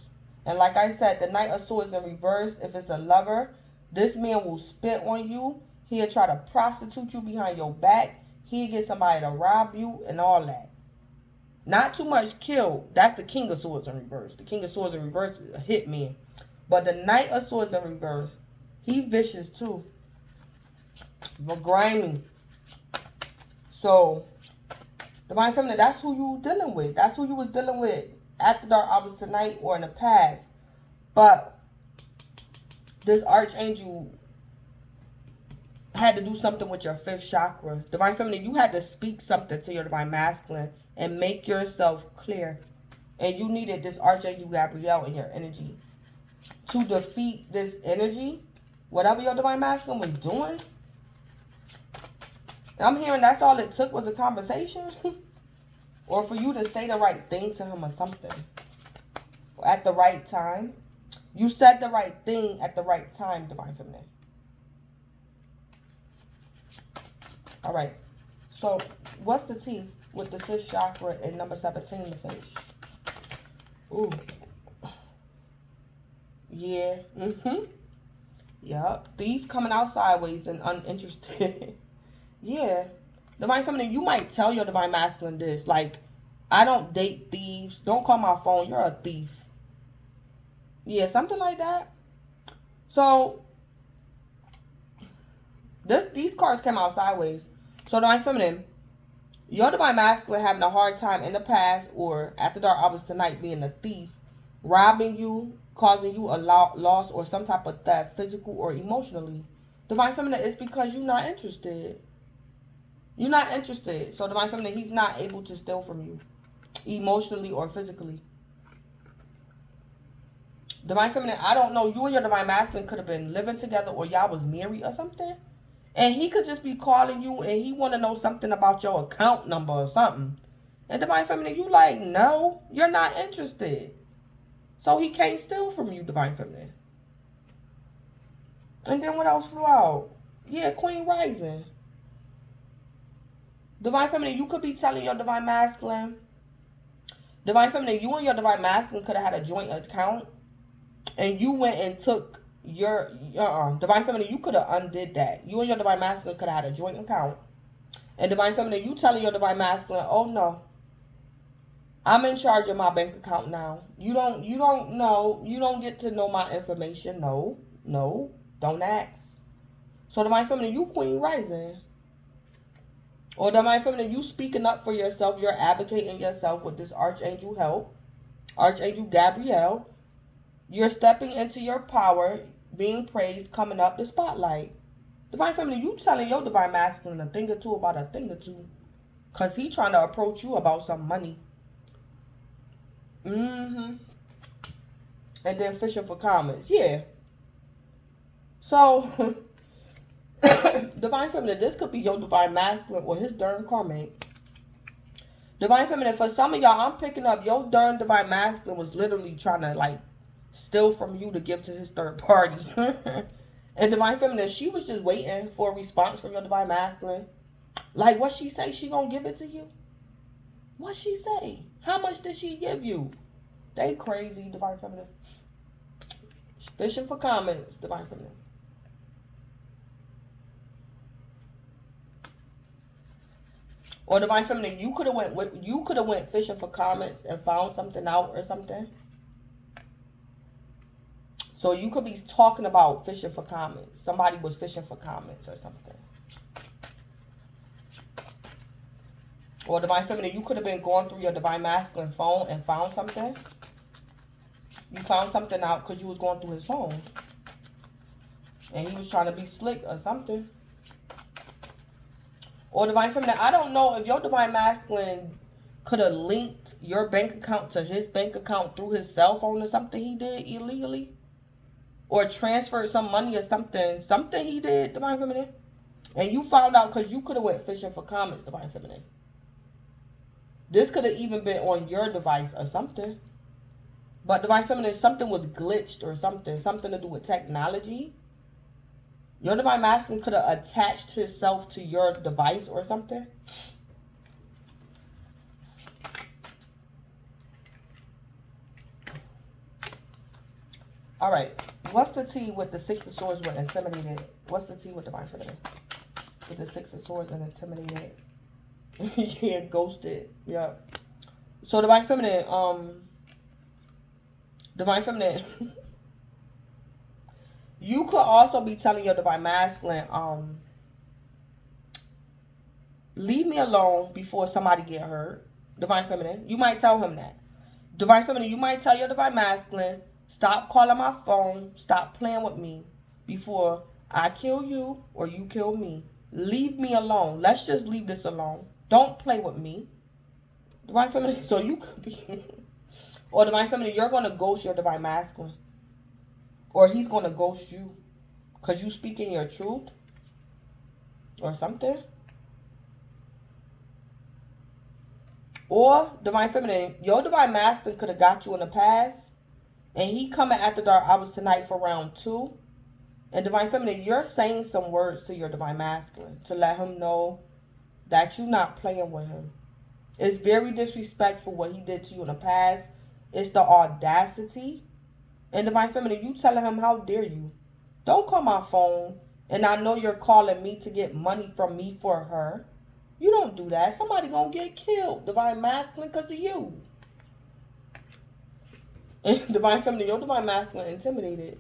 And like I said, the Knight of Swords in reverse, if it's a lover, this man will spit on you. He'll try to prostitute you behind your back. He'll get somebody to rob you and all that. Not too much kill. That's the King of Swords in reverse. The King of Swords in reverse is a hitman. But the Knight of Swords in reverse, he vicious too. But grimy. So, Divine Feminine, that's who you dealing with. That's who you was dealing with at the dark hours tonight or in the past. But this archangel had to do something with your 5th chakra. Divine Feminine, you had to speak something to your Divine Masculine and make yourself clear. And you needed this Archangel Gabriel in your energy to defeat this energy. Whatever your Divine Masculine was doing. I'm hearing that's all it took was a conversation. Or for you to say the right thing to him or something. At the right time. You said the right thing at the right time, Divine Feminine. Alright. So, what's the T with the 5th chakra and number 17 in the face? Ooh. Yeah. Yup. Thief coming out sideways and uninterested. Yeah. Divine Feminine, you might tell your Divine Masculine this. Like, I don't date thieves. Don't call my phone. You're a thief. Yeah, something like that. So, these cards came out sideways. So, Divine Feminine, your Divine Masculine having a hard time in the past or at the dark hours tonight being a thief, robbing you, causing you a loss or some type of theft, physical or emotionally. Divine Feminine, it's because you're not interested. You're not interested. So, Divine Feminine, he's not able to steal from you, emotionally or physically. Divine Feminine, I don't know. You and your Divine Masculine could have been living together or y'all was married or something. And he could just be calling you and he want to know something about your account number or something. And Divine Feminine, you like, no, you're not interested. So he can't steal from you, Divine Feminine. And then what else flew out? Yeah, Queen Rising. Divine Feminine, you could be telling your Divine Masculine. Divine Feminine, you and your Divine Masculine could have had a joint account. And you went and took your Divine Feminine, you could have undid that. You and your Divine Masculine could have had a joint account. And Divine Feminine, you telling your Divine Masculine, oh no, I'm in charge of my bank account now. You don't know. You don't get to know my information. No, don't ask. So Divine Feminine, you Queen Rising. Or Divine Feminine, you speaking up for yourself. You're advocating yourself with this Archangel help. Archangel Gabriel. You're stepping into your power, being praised, coming up the spotlight. Divine Feminine, you telling your Divine Masculine a thing or two about a thing or two. Because he trying to approach you about some money. And then fishing for comments. Yeah. So, Divine Feminine, this could be your Divine Masculine or his darn karmic. Divine Feminine, for some of y'all, I'm picking up your darn Divine Masculine was literally trying to, like, steal from you to give to his third party. And Divine Feminine, she was just waiting for a response from your Divine Masculine. Like, what she say? She gonna give it to you? What she say? How much did she give you? They crazy, Divine Feminine. Fishing for comments, Divine Feminine. Or Divine Feminine, you could have went fishing for comments and found something out or something. So you could be talking about fishing for comments. Somebody was fishing for comments or something. Or Divine Feminine, you could have been going through your Divine Masculine phone and found something. You found something out because you was going through his phone. And he was trying to be slick or something. Or Divine Feminine, I don't know if your Divine Masculine could have linked your bank account to his bank account through his cell phone or something he did illegally. Or transferred some money or something. Something he did, Divine Feminine. And you found out because you could have went fishing for comments, Divine Feminine. This could have even been on your device or something. But Divine Feminine, something was glitched or something. Something to do with technology. Your Divine Masculine could have attached himself to your device or something. Alright. What's the T with the 6 of Swords with intimidated? What's the T with Divine Feminine? With the 6 of Swords and intimidated. Yeah, ghosted. Yeah. So Divine Feminine, you could also be telling your Divine Masculine, leave me alone before somebody get hurt. Divine Feminine, you might tell him that. Divine Feminine, you might tell your Divine Masculine, stop calling my phone, stop playing with me before I kill you or you kill me. Leave me alone. Let's just leave this alone. Don't play with me. Divine Feminine, so you could be... or Divine Feminine, you're going to ghost your Divine Masculine. Or he's going to ghost you. Because you speaking your truth. Or something. Or, Divine Feminine, your Divine Masculine could have got you in the past. And he coming after dark hours tonight for round 2. And Divine Feminine, you're saying some words to your Divine Masculine. To let him know that you're not playing with him. It's very disrespectful what he did to you in the past. It's the audacity. And Divine Feminine, you telling him, how dare you? Don't call my phone. And I know you're calling me to get money from me for her. You don't do that. Somebody gonna get killed, Divine Masculine, because of you. And Divine Feminine, your Divine Masculine intimidated.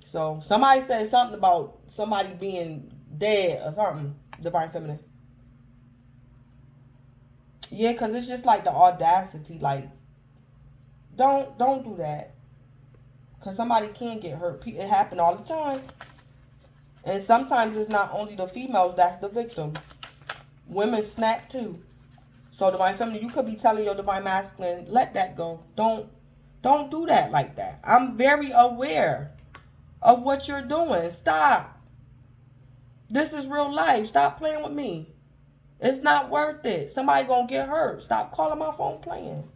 So somebody said something about somebody being dead or something, Divine Feminine. Yeah, because it's just like the audacity. Like, don't do that. Because somebody can get hurt. It happens all the time. And sometimes it's not only the females that's the victim. Women snap too. So Divine Feminine, you could be telling your Divine Masculine, let that go. Don't do that like that. I'm very aware of what you're doing. Stop. This is real life. Stop playing with me. It's not worth it. Somebody gonna get hurt. Stop calling my phone playing.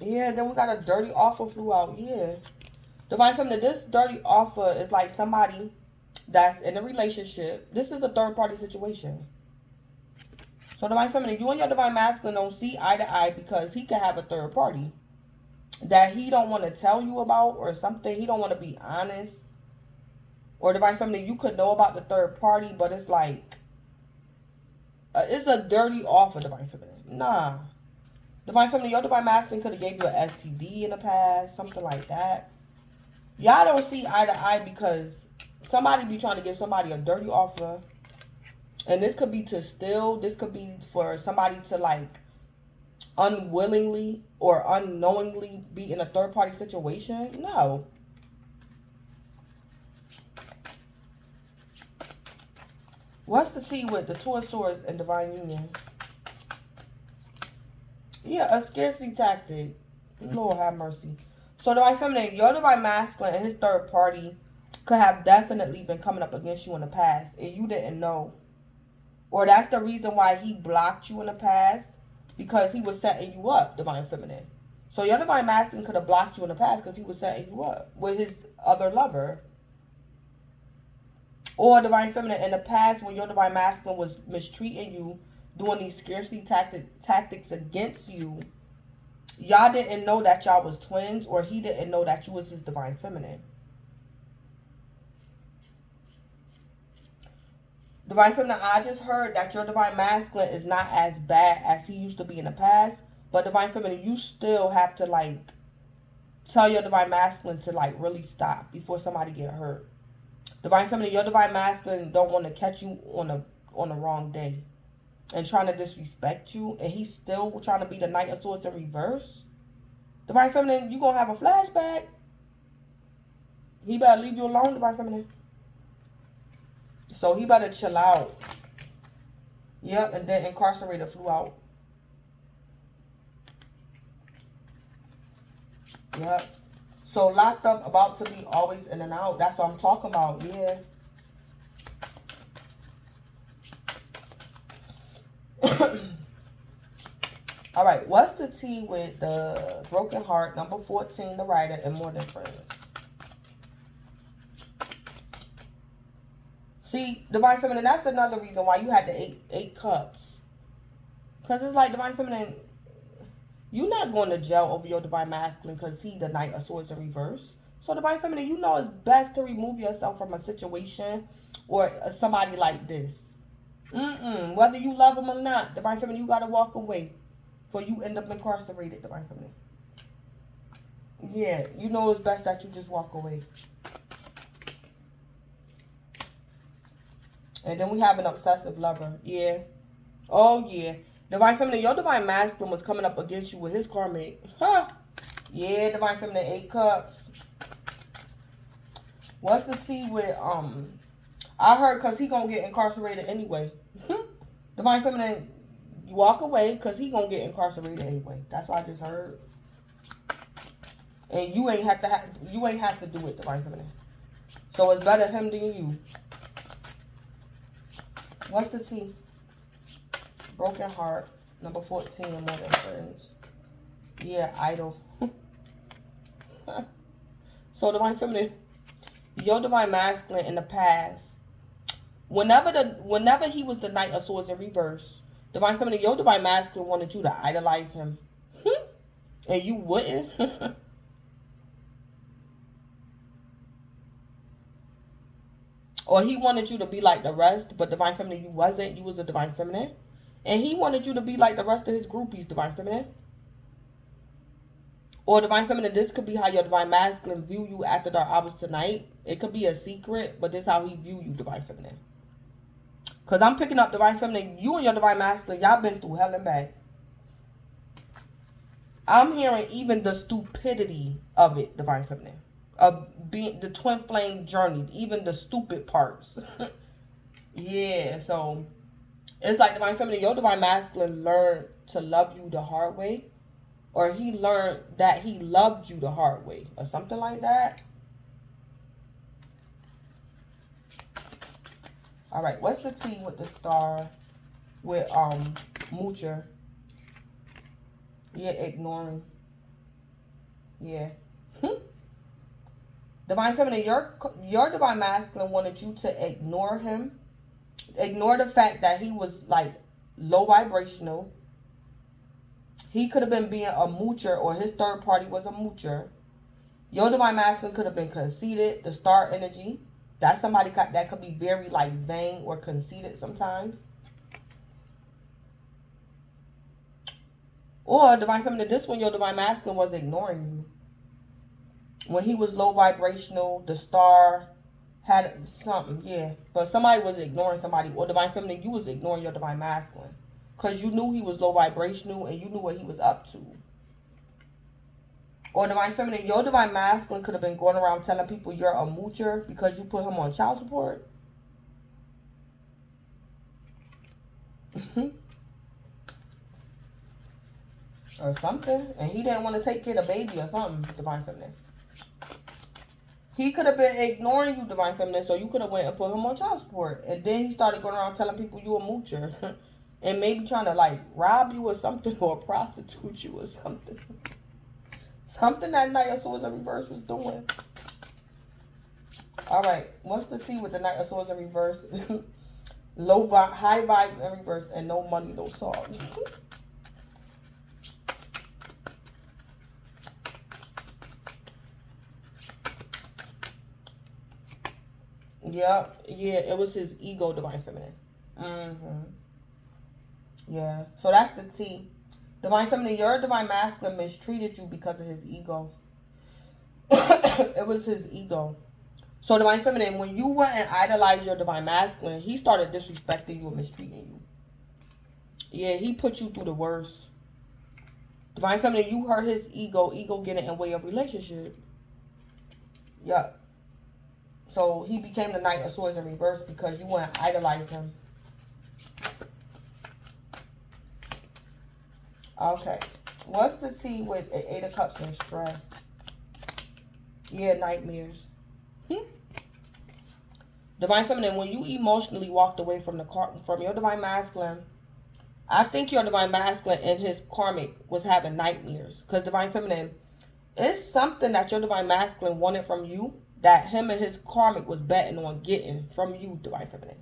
Yeah, then we got a dirty offer flew out. Yeah. Divine Feminine, this dirty offer is like somebody that's in a relationship. This is a third party situation. So Divine Feminine, you and your Divine Masculine don't see eye to eye because he can have a third party that he don't want to tell you about or something. He don't want to be honest. Or Divine Feminine, you could know about the third party, but it's like, it's a dirty offer, Divine Feminine. Nah. Divine Feminine, your Divine Masculine could have gave you an STD in the past, something like that. Y'all don't see eye to eye because somebody be trying to give somebody a dirty offer. And this could be to steal. This could be for somebody to like unwillingly or unknowingly be in a third party situation. No. What's the tea with the Two of Swords and Divine Union? Yeah, a scarcity tactic. Lord have mercy. So Divine Feminine, your Divine Masculine and his third party could have definitely been coming up against you in the past and you didn't know. Or that's the reason why he blocked you in the past, because he was setting you up, Divine Feminine. So your Divine Masculine could have blocked you in the past because he was setting you up with his other lover. Or Divine Feminine, in the past when your Divine Masculine was mistreating you, doing these scarcity tactics against you, y'all didn't know that y'all was twins, or he didn't know that you was his Divine Feminine. Divine Feminine, I just heard that your Divine Masculine is not as bad as he used to be in the past. But Divine Feminine, you still have to like tell your Divine Masculine to like really stop before somebody get hurt. Divine Feminine, your Divine Masculine don't want to catch you on the wrong day and trying to disrespect you, and he's still trying to be the Knight of Swords in reverse. Divine Feminine, you gonna have a flashback. He better leave you alone, Divine Feminine. So he better chill out. Yep, and then incarcerated flew out. Yep. So locked up, about to be always in and out. That's what I'm talking about, yeah. All right, what's the tea with the broken heart, number 14, the writer, and more than friends? See, Divine Feminine, that's another reason why you had the eight cups. Because it's like, Divine Feminine, you're not going to jail over your Divine Masculine because he's the Knight of Swords in reverse. So, Divine Feminine, you know it's best to remove yourself from a situation or somebody like this. Whether you love him or not, Divine Feminine, you got to walk away before you end up incarcerated, Divine Feminine. Yeah, you know it's best that you just walk away. And then we have an obsessive lover. Yeah. Oh, yeah. Divine Feminine, your Divine Masculine was coming up against you with his karmic. Huh? Yeah, Divine Feminine, 8 Cups. What's the tea with, I heard because he gonna get incarcerated anyway. Divine Feminine, you walk away because he gonna get incarcerated anyway. That's what I just heard. And you ain't have to do it, Divine Feminine. So it's better him than you. What's the tea? Broken heart. Number 14, more than friends. Yeah, idol. So Divine Feminine, your Divine Masculine in the past, whenever he was the Knight of Swords in reverse, Divine Feminine, your Divine Masculine wanted you to idolize him. And you wouldn't. Or he wanted you to be like the rest, but Divine Feminine, you wasn't. You was a Divine Feminine. And he wanted you to be like the rest of his groupies, Divine Feminine. Or Divine Feminine, this could be how your Divine Masculine view you after dark hours tonight. It could be a secret, but this is how he view you, Divine Feminine. Because I'm picking up Divine Feminine. You and your Divine Masculine, y'all been through hell and back. I'm hearing even the stupidity of it, Divine Feminine. Of being the twin flame journey. Even the stupid parts. Yeah, so it's like Divine Feminine, your Divine Masculine learned to love you the hard way. Or he learned that he loved you the hard way. Or something like that. Alright, what's the tea with the star? With Moocher. Yeah, ignoring. Yeah. Divine Feminine, your Divine Masculine wanted you to ignore him. Ignore the fact that he was like low vibrational. He could have been being a moocher, or his third party was a moocher. Your Divine Masculine could have been conceited, the star energy. That's somebody that could be very like vain or conceited sometimes. Or Divine Feminine, this one, your Divine Masculine was ignoring you. When he was low vibrational, the star had something, yeah. But somebody was ignoring somebody. Or Divine Feminine, you was ignoring your Divine Masculine. Because you knew he was low vibrational and you knew what he was up to. Or Divine Feminine, your Divine Masculine could have been going around telling people you're a moocher because you put him on child support. Or something. And he didn't want to take care of the baby or something, Divine Feminine. He could have been ignoring you, Divine Feminine, so you could have went and put him on child support. And then he started going around telling people you a moocher. And maybe trying to, like, rob you or something, or prostitute you or something. Something that Knight of Swords in reverse was doing. Alright, what's the tea with the Knight of Swords in reverse? High vibes in reverse, and no money, no talk. Yeah, it was his ego, Divine Feminine. Yeah, so that's the tea. Divine Feminine, your Divine Masculine mistreated you because of his ego. It was his ego. So Divine Feminine, when you went and idolized your Divine Masculine, he started disrespecting you and mistreating you. Yeah, he put you through the worst. Divine Feminine, you hurt his ego. Ego getting in the way of relationship. Yup. So he became the Knight of Swords in reverse because you went and idolized him. Okay. What's the tea with the 8 of Cups and stress? Yeah, nightmares. Divine Feminine, when you emotionally walked away from your Divine Masculine, I think your Divine Masculine and his karmic was having nightmares. Because Divine Feminine, it's something that your Divine Masculine wanted from you that him and his karmic was betting on getting from you, Divine Feminine.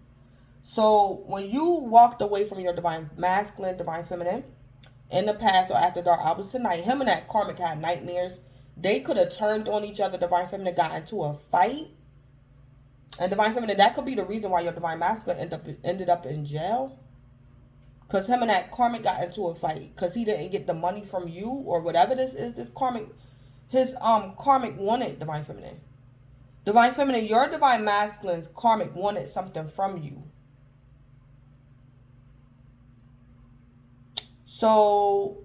So when you walked away from your Divine Masculine, Divine Feminine, in the past or after dark hours tonight, him and that karmic had nightmares. They could have turned on each other. Divine Feminine got into a fight. And Divine Feminine, that could be the reason why your Divine Masculine ended up in jail. Because him and that karmic got into a fight. Because he didn't get the money from you or whatever this is, this karmic. his karmic wanted Divine Feminine. Divine Feminine, your Divine Masculine's karmic wanted something from you. So,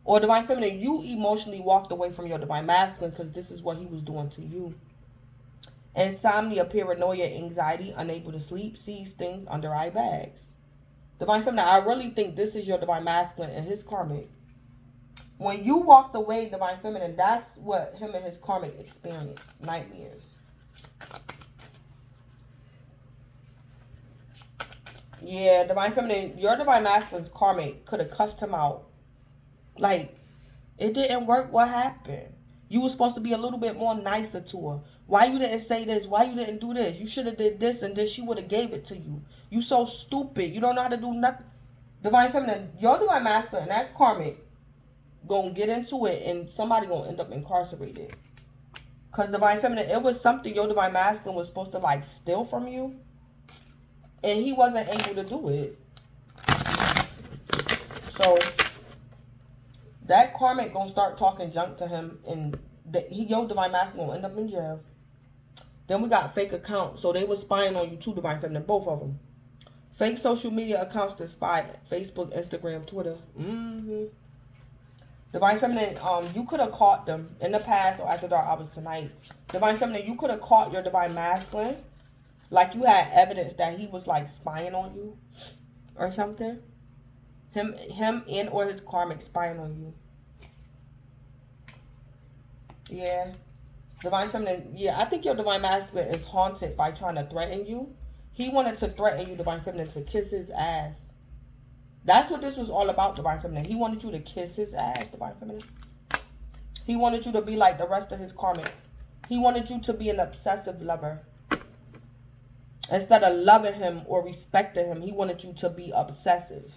or Divine Feminine, you emotionally walked away from your Divine Masculine because this is what he was doing to you. Insomnia, paranoia, anxiety, unable to sleep, sees things under eye bags. Divine Feminine, I really think this is your Divine Masculine and his karmic. When you walked away, Divine Feminine, that's what him and his karmic experienced. Nightmares. Yeah, Divine Feminine, your Divine Masculine's karmic could have cussed him out. Like, it didn't work. What happened? You were supposed to be a little bit more nicer to her. Why you didn't say this? Why you didn't do this? You should have did this and this. She would have gave it to you. You so stupid. You don't know how to do nothing. Divine Feminine, your Divine Masculine and that karmic gonna get into it and somebody gonna end up incarcerated. Because Divine Feminine, it was something your Divine Masculine was supposed to like steal from you. And he wasn't able to do it. So that karmic gonna start talking junk to him, and your Divine Masculine gonna end up in jail. Then we got fake accounts. So they were spying on you too, Divine Feminine, both of them. Fake social media accounts that spy: Facebook, Instagram, Twitter. Divine Feminine, you could have caught them in the past or after dark hours tonight. Divine Feminine, you could have caught your Divine Masculine. Like you had evidence that he was like spying on you or something. Him and or his karmic spying on you. Yeah. Divine Feminine, yeah, I think your Divine Masculine is haunted by trying to threaten you. He wanted to threaten you, Divine Feminine, to kiss his ass. That's what this was all about, Divine Feminine. He wanted you to kiss his ass, Divine Feminine. He wanted you to be like the rest of his karmic. He wanted you to be an obsessive lover. Instead of loving him or respecting him, he wanted you to be obsessive.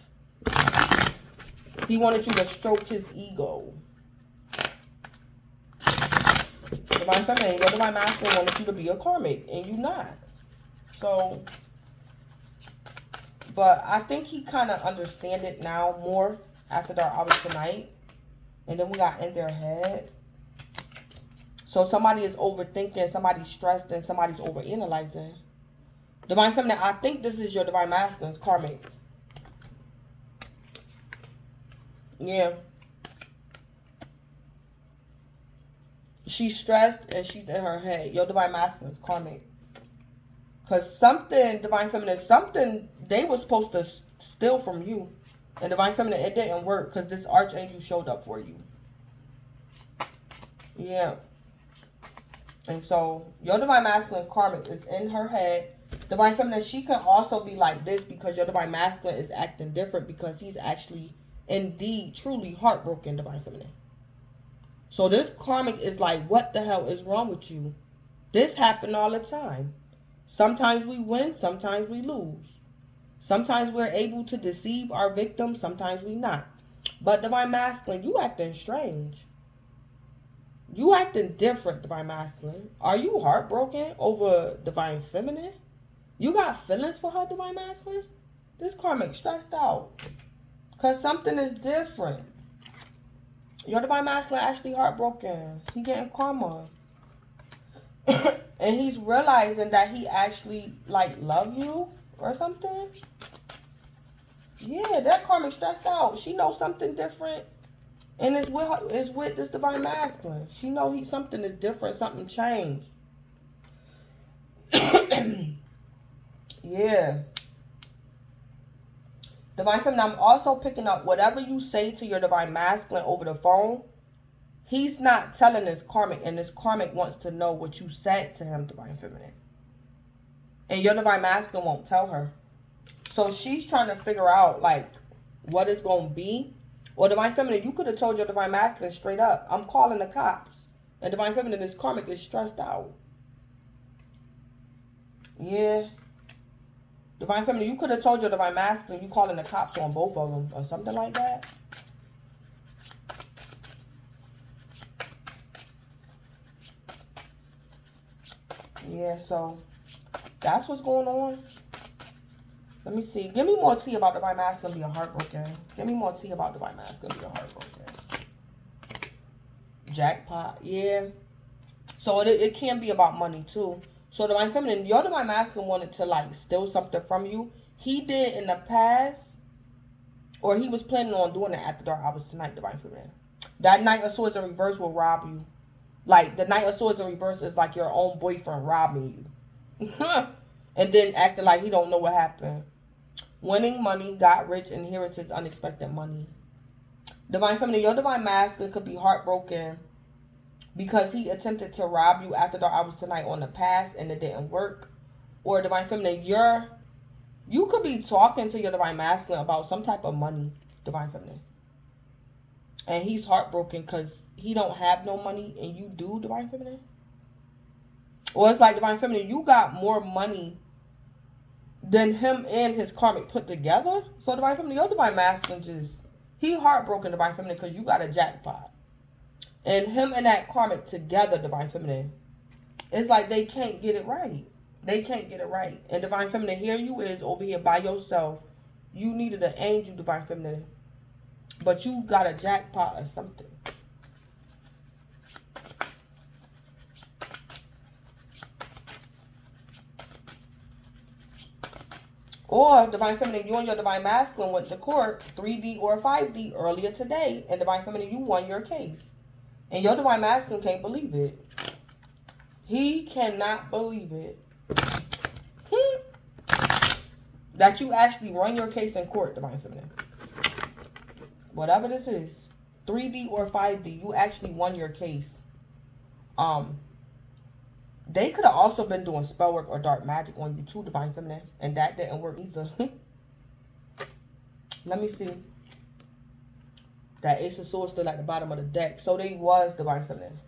He wanted you to stroke his ego. Divine Feminine, your Divine Masculine wanted you to be a karmic, and you not. So, but I think he kind of understand it now more after dark hours tonight. And then we got in their head. So somebody is overthinking, somebody's stressed, and somebody's overanalyzing. Divine Feminine, I think this is your Divine Masculine's karmic. Yeah. She's stressed and she's in her head. Your Divine Masculine's karmic. Because something, Divine Feminine, something they were supposed to steal from you. And Divine Feminine, it didn't work because this Archangel showed up for you. Yeah. And so, your Divine Masculine karmic is in her head. Divine Feminine, she can also be like this because your Divine Masculine is acting different because he's actually, indeed, truly heartbroken, Divine Feminine. So this karmic is like, what the hell is wrong with you? This happens all the time. Sometimes we win, sometimes we lose. Sometimes we're able to deceive our victims, sometimes we not. But Divine Masculine, you acting strange. You acting different, Divine Masculine. Are you heartbroken over Divine Feminine? You got feelings for her, Divine Masculine? This karmic stressed out. Because something is different. Your Divine Masculine actually heartbroken. He getting karma. And he's realizing that he actually, like, love you or something. Yeah, that karmic stressed out. She knows something different. And it's with her, it's with this Divine Masculine. She knows something is different, something changed. Yeah. Divine Feminine, I'm also picking up whatever you say to your Divine Masculine over the phone. He's not telling this karmic, and this karmic wants to know what you said to him, Divine Feminine. And your Divine Masculine won't tell her. So she's trying to figure out, like, what it's going to be. Or Divine Feminine, you could have told your Divine Masculine straight up, I'm calling the cops. And Divine Feminine, this karmic is stressed out. Yeah. Divine Feminine, you could have told your Divine Masculine you calling the cops on both of them or something like that. Yeah, so that's what's going on. Let me see. Give me more tea about Divine Masculine being heartbroken. Give me more tea about Divine Masculine being heartbroken. Jackpot. Yeah. So it can be about money too. So divine feminine, your divine masculine wanted to like steal something from you. He did in the past, or he was planning on doing it after dark hours tonight, divine feminine. That Knight of Swords in reverse will rob you. Like the Knight of Swords in reverse is like your own boyfriend robbing you. And then acting like he don't know what happened. Winning money, got rich, inheritance, unexpected money. Divine feminine, your divine masculine could be heartbroken because he attempted to rob you after dark hours tonight on the past and it didn't work. Or divine feminine, you could be talking to your divine masculine about some type of money, divine feminine. And he's heartbroken because he don't have no money and you do, divine feminine. Or it's like, divine feminine, you got more money than him and his karmic put together. So divine feminine, your divine masculine just, he heartbroken, divine feminine, because you got a jackpot. And him and that karmic together, divine feminine, it's like they can't get it right. They can't get it right. And divine feminine, here you is over here by yourself. You needed an angel, divine feminine. But you got a jackpot or something. Or divine feminine, you and your divine masculine went to court 3D or 5D earlier today. And divine feminine, you won your case. And your divine masculine can't believe it. He cannot believe it. That you actually won your case in court, divine feminine. Whatever this is, 3D or 5D, you actually won your case. They could have also been doing spell work or dark magic on you too, divine feminine. And that didn't work either. Let me see. That Ace of Swords still at the bottom of the deck. So they was divine feminine.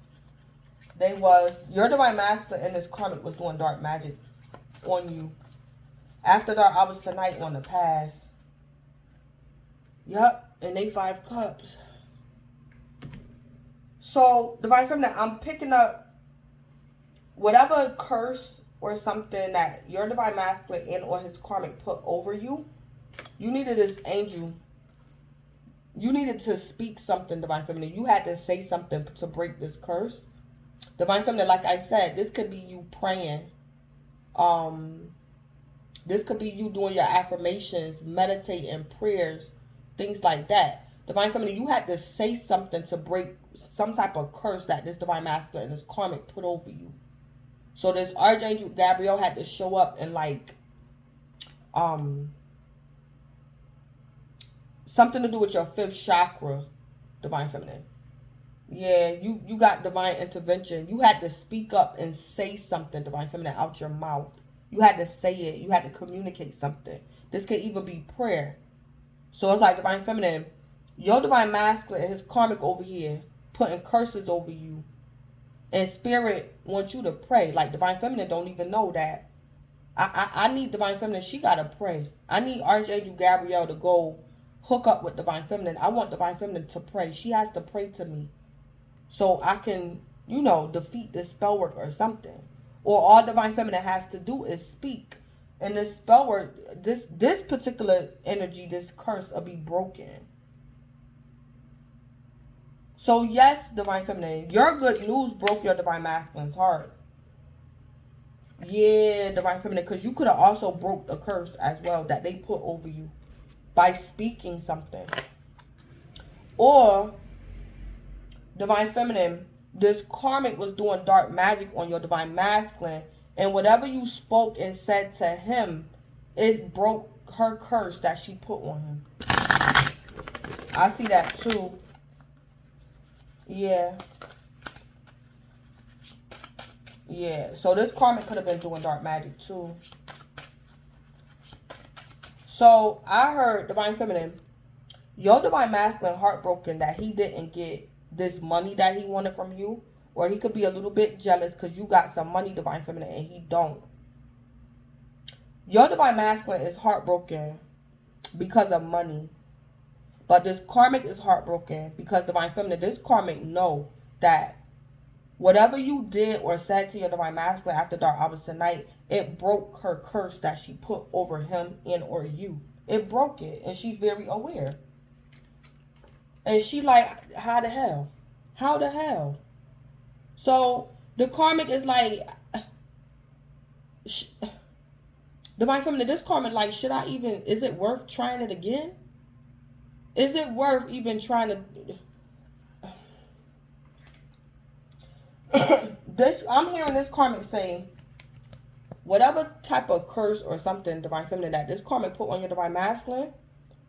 They was. Your divine masculine and this karmic was doing dark magic on you. After dark hours tonight on the past. Yup. And they 5 cups. So, divine feminine, I'm picking up whatever curse or something that your divine masculine and or his karmic put over you. You needed this angel. You needed to speak something, divine feminine. You had to say something to break this curse. Divine feminine, like I said, this could be you praying. This could be you doing your affirmations, meditating, prayers, things like that. Divine feminine, you had to say something to break some type of curse that this divine masculine and this karmic put over you. So this Archangel Gabriel had to show up and like something to do with your 5th chakra, divine feminine. Yeah, you got divine intervention. You had to speak up and say something, divine feminine, out your mouth. You had to say it. You had to communicate something. This could even be prayer. So it's like, divine feminine, your divine masculine and his karmic over here putting curses over you. And spirit wants you to pray. Like, divine feminine don't even know that. I need divine feminine. She got to pray. I need Archangel Gabriel to go hook up with divine feminine. I want divine feminine to pray. She has to pray to me. So I can, you know, defeat this spell work or something. Or all divine feminine has to do is speak. And this spell work, this particular energy, this curse will be broken. So yes, divine feminine, your good news broke your divine masculine's heart. Yeah, divine feminine, because you could have also broke the curse as well that they put over you by speaking something. Or divine feminine, this karmic was doing dark magic on your divine masculine, and whatever you spoke and said to him, it broke her curse that she put on him. I see that too. Yeah. Yeah. So this karmic could have been doing dark magic too. So I heard, divine feminine, your divine masculine heartbroken that he didn't get this money that he wanted from you. Or he could be a little bit jealous because you got some money, divine feminine, and he don't. Your divine masculine is heartbroken because of money. But this karmic is heartbroken because, divine feminine, this karmic know that whatever you did or said to your divine masculine after dark hours tonight, it broke her curse that she put over him and or you. It broke it, and she's very aware. And she like, how the hell? How the hell? So the karmic is like, divine feminine, this karmic like, should I even, is it worth trying it again? Is it worth even trying to, this, I'm hearing this karmic say, whatever type of curse or something, divine feminine, that this karmic put on your divine masculine,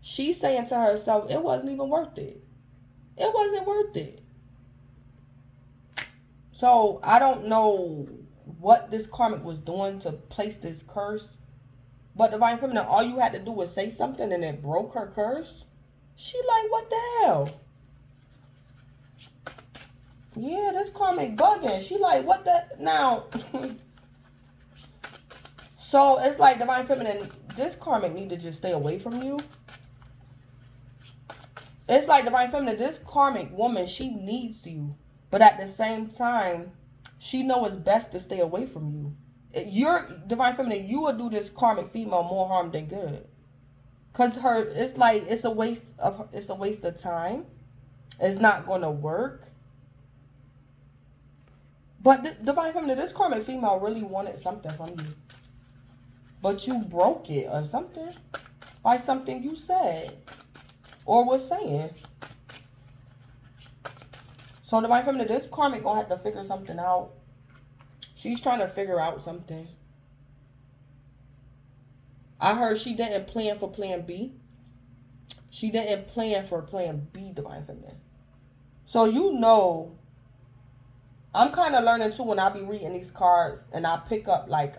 she's saying to herself, it wasn't even worth it. It wasn't worth it. So I don't know what this karmic was doing to place this curse. But divine feminine, all you had to do was say something and it broke her curse. She like, what the hell? Yeah, this karmic bugging. She like, what the, now. So it's like, divine feminine, this karmic need to just stay away from you. It's like, divine feminine, this karmic woman, she needs you. But at the same time, she know it's best to stay away from you. You're, divine feminine, you will do this karmic female more harm than good. Cause her, it's like, it's a waste of time. It's not gonna work. But divine feminine, this karmic female really wanted something from you. But you broke it or something. By something you said. Or was saying. So divine feminine, this karmic gonna have to figure something out. She's trying to figure out something. I heard she didn't plan for plan B. She didn't plan for plan B, divine feminine. So you know, I'm kind of learning too when I be reading these cards and I pick up like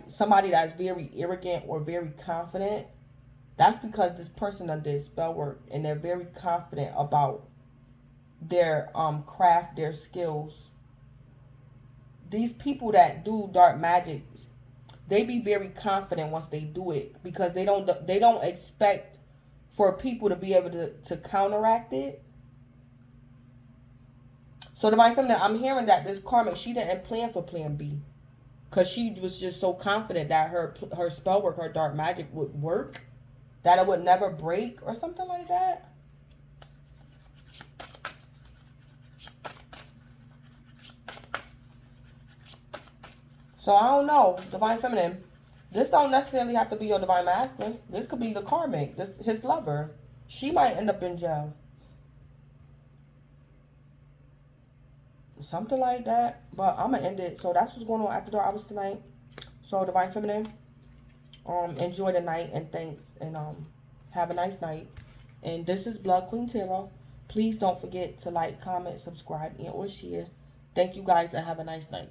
somebody that's very arrogant or very confident. That's because this person done did spell work and they're very confident about their craft, their skills. These people that do dark magic, they be very confident once they do it because they don't expect for people to be able to counteract it. So divine feminine, I'm hearing that this karmic, she didn't plan for plan B because she was just so confident that her spell work, her dark magic would work, that it would never break or something like that. So I don't know, divine feminine. This don't necessarily have to be your divine masculine. This could be the karmic, his lover. She might end up in jail. Something like that. But I'm going to end it. So that's what's going on after dark hours tonight. So divine feminine, enjoy the night and thanks. And have a nice night. And this is Blood Queen Tarot. Please don't forget to like, comment, subscribe, and or share. Thank you guys and have a nice night.